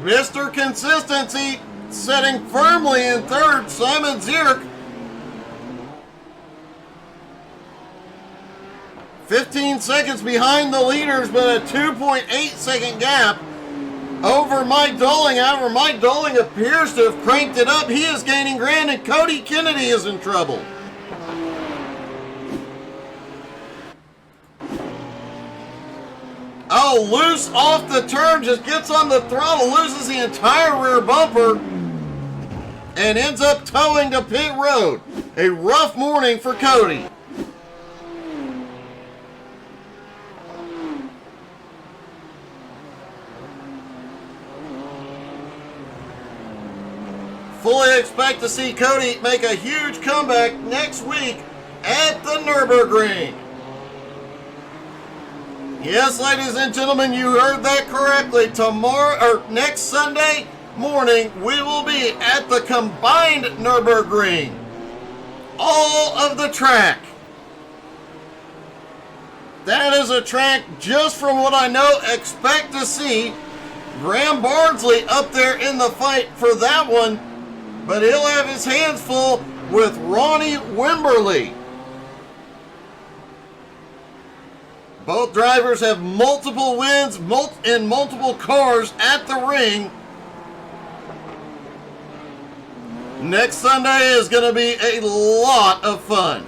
Mr. Consistency sitting firmly in 3rd, Simon Zierk. 15 seconds behind the leaders, but a 2.8 second gap over Mike Dolling. However, Mike Dolling appears to have cranked it up. He is gaining ground, and Cody Kennedy is in trouble. Oh, loose off the turn, just gets on the throttle, loses the entire rear bumper, and ends up towing to pit road. A rough morning for Cody. Fully expect to see Cody make a huge comeback next week at the Nürburgring. Yes, ladies and gentlemen, you heard that correctly. Next Sunday morning, we will be at the combined Nürburgring. All of the track. That is a track, just from what I know, expect to see Graham Bardsley up there in the fight for that one, but he'll have his hands full with Ronnie Wimberly. Both drivers have multiple wins in multiple cars at the ring. Next Sunday is going to be a lot of fun.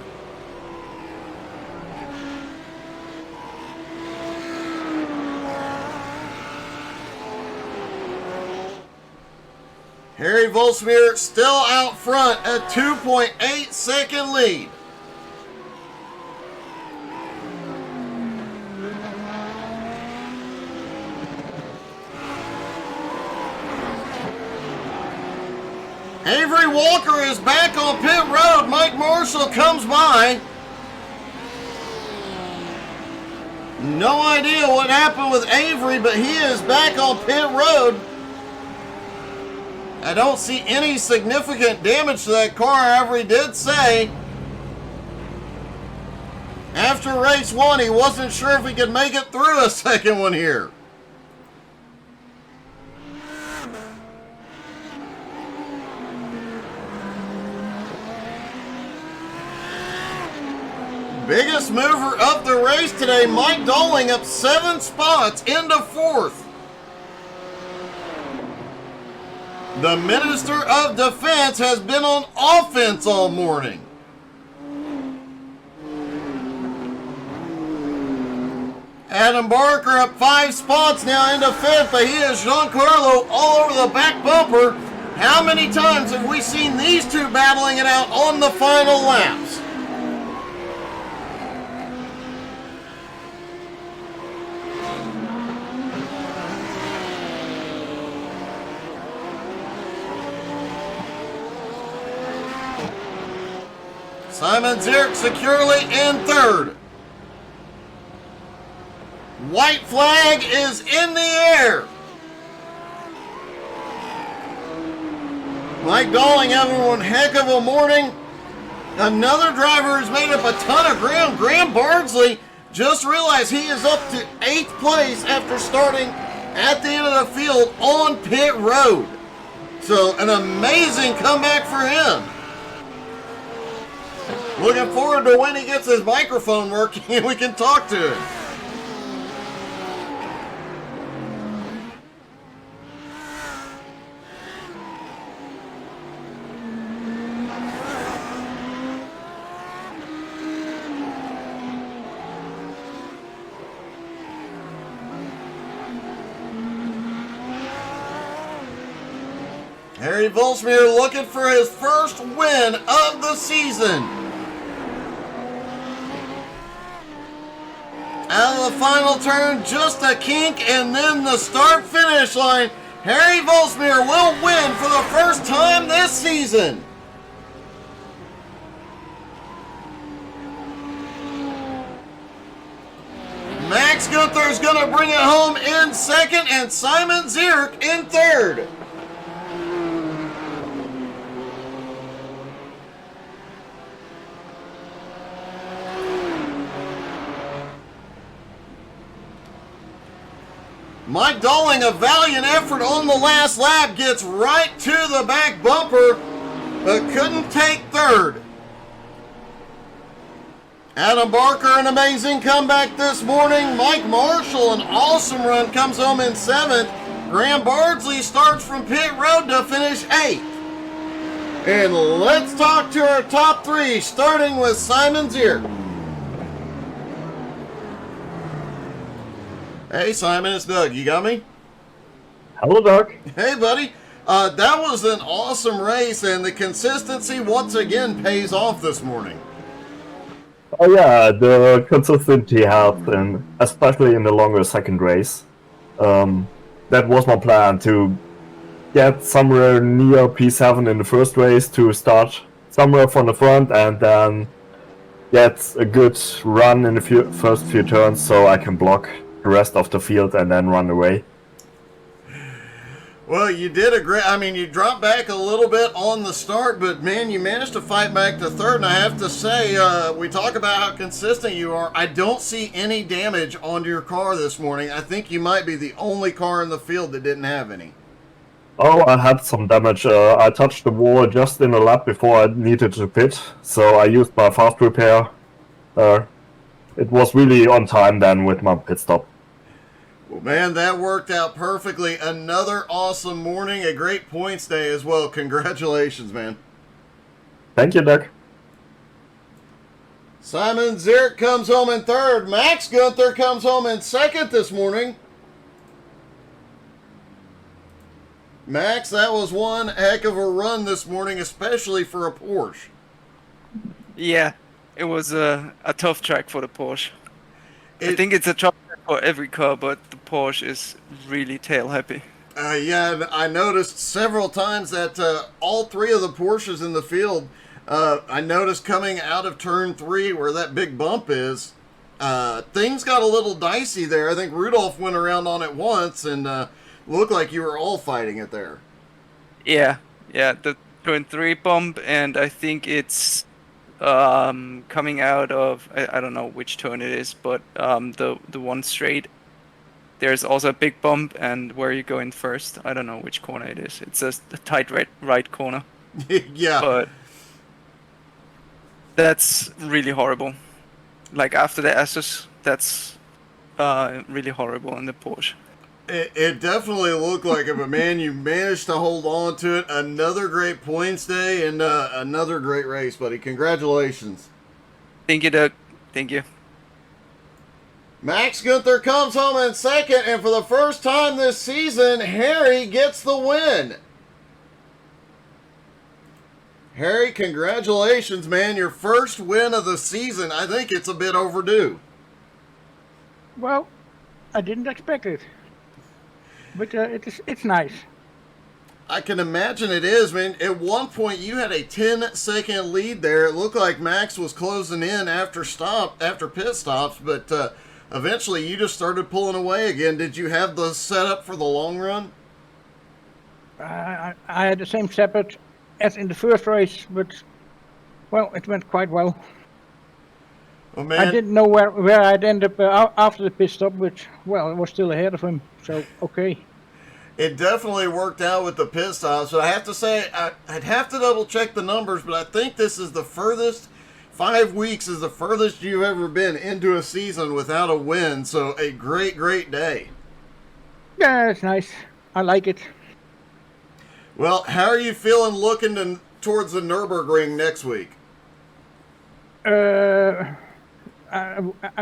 Harry Volsmir still out front, a 2.8 second lead. Avery Walker is back on pit road. Mike Marshall comes by. No idea what happened with Avery, but he is back on pit road. I don't see any significant damage to that car. However, he did say after race 1 he wasn't sure if he could make it through a second one here. Biggest mover of the race today, Mike Dolling up 7 spots into 4th. The Minister of Defense has been on offense all morning. Adam Barker up 5 spots now into 5th, but he is Giancarlo all over the back bumper. How many times have we seen these two battling it out on the final laps? Simon Zierk securely in 3rd. White flag is in the air. Mike Dalling having one heck of a morning. Another driver has made up a ton of ground. Graham Bardsley just realized he is up to 8th place after starting at the end of the field on pit road. So an amazing comeback for him. Looking forward to when he gets his microphone working and we can talk to him. Harry Volsmir looking for his first win of the season. Out of the final turn, just a kink, and then the start-finish line. Harry Volsmir will win for the first time this season. Max Gunther is going to bring it home in 2nd, and Simon Zierk in 3rd. Mike Dalling, a valiant effort on the last lap, gets right to the back bumper, but couldn't take 3rd. Adam Barker, an amazing comeback this morning. Mike Marshall, an awesome run, comes home in 7th. Graham Bardsley starts from pit road to finish 8th. And let's talk to our top 3, starting with Simon Zierk. Hey Simon, it's Doug. You got me? Hello, Doug. Hey buddy. That was an awesome race, and the consistency once again pays off this morning. Oh yeah, the consistency helped, and especially in the longer second race. That was my plan, to get somewhere near P7 in the first race, to start somewhere from the front, and then get a good run in the first few turns so I can block the rest of the field and then run away. Well, you did a great, you dropped back a little bit on the start, but man, you managed to fight back to 3rd, and I have to say, we talk about how consistent you are. I don't see any damage onto your car this morning. I think you might be the only car in the field that didn't have any. Oh, I had some damage. I touched the wall just in a lap before I needed to pit, so I used my fast repair. It was really on time then with my pit stop. Well, man, that worked out perfectly. Another awesome morning, a great points day as well. Congratulations, man. Thank you, Doug. Simon Zierk comes home in 3rd. Max Gunther comes home in 2nd this morning. Max, that was one heck of a run this morning, especially for a Porsche. Yeah, it was a tough track for the Porsche. I think it's a tough track for every car, but the Porsche is really tail happy. Yeah, I noticed several times that all 3 of the Porsches in the field, I noticed coming out of turn 3 where that big bump is, things got a little dicey there. I think Rudolph went around on it once and looked like you were all fighting it there. Yeah, the turn 3 bump, and I think it's coming out of, I don't know which turn it is, but the one straight, there's also a big bump, and where you go in first, I don't know which corner it is. It's a tight right corner. Yeah. But that's really horrible. Like after the Asus, that's really horrible in the Porsche. It definitely looked like it, but man, you managed to hold on to it. Another great points day and another great race, buddy. Congratulations. Thank you, Doug. Thank you. Max Gunther comes home in second, and for the first time this season, Harry gets the win. Harry, congratulations, man. Your first win of the season. I think it's a bit overdue. Well, I didn't expect it, but it's nice. I can imagine it is, man. At one point, you had a 10-second lead there. It looked like Max was closing in after pit stops, but eventually you just started pulling away again. Did you have the setup for the long run? I had the same setup as in the first race, but well, it went quite well. Oh, man. I didn't know where I'd end up after the pit stop, but well, I was still ahead of him, so okay. It definitely worked out with the pit stops, but I have to say, I'd have to double check the numbers, but I think this is the furthest, 5 weeks is the furthest you've ever been into a season without a win, so a great, great day. Yeah, it's nice. I like it. Well, how are you feeling looking towards the Nürburgring next week? I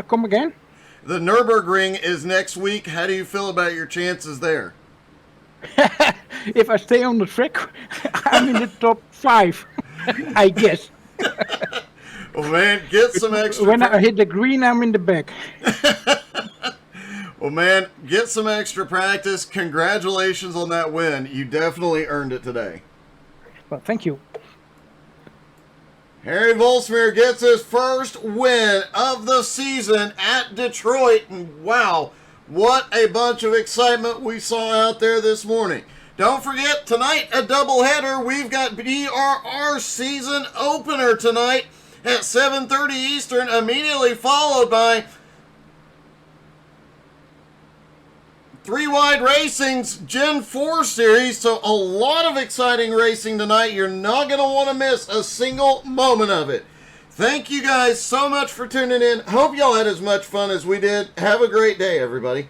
come again? The Nürburgring is next week. How do you feel about your chances there? If I stay on the track, I'm in the top 5, I guess. Well, man, get some extra... When I hit the green, I'm in the back. Well, man, get some extra practice. Congratulations on that win. You definitely earned it today. Well, thank you. Harry Volsmeer gets his first win of the season at Detroit, and wow, what a bunch of excitement we saw out there this morning. Don't forget, tonight, a doubleheader. We've got BRR season opener tonight at 7:30 Eastern, immediately followed by Three Wide Racing's Gen 4 series. So a lot of exciting racing tonight. You're not going to want to miss a single moment of it. Thank you guys so much for tuning in. Hope y'all had as much fun as we did. Have a great day, everybody.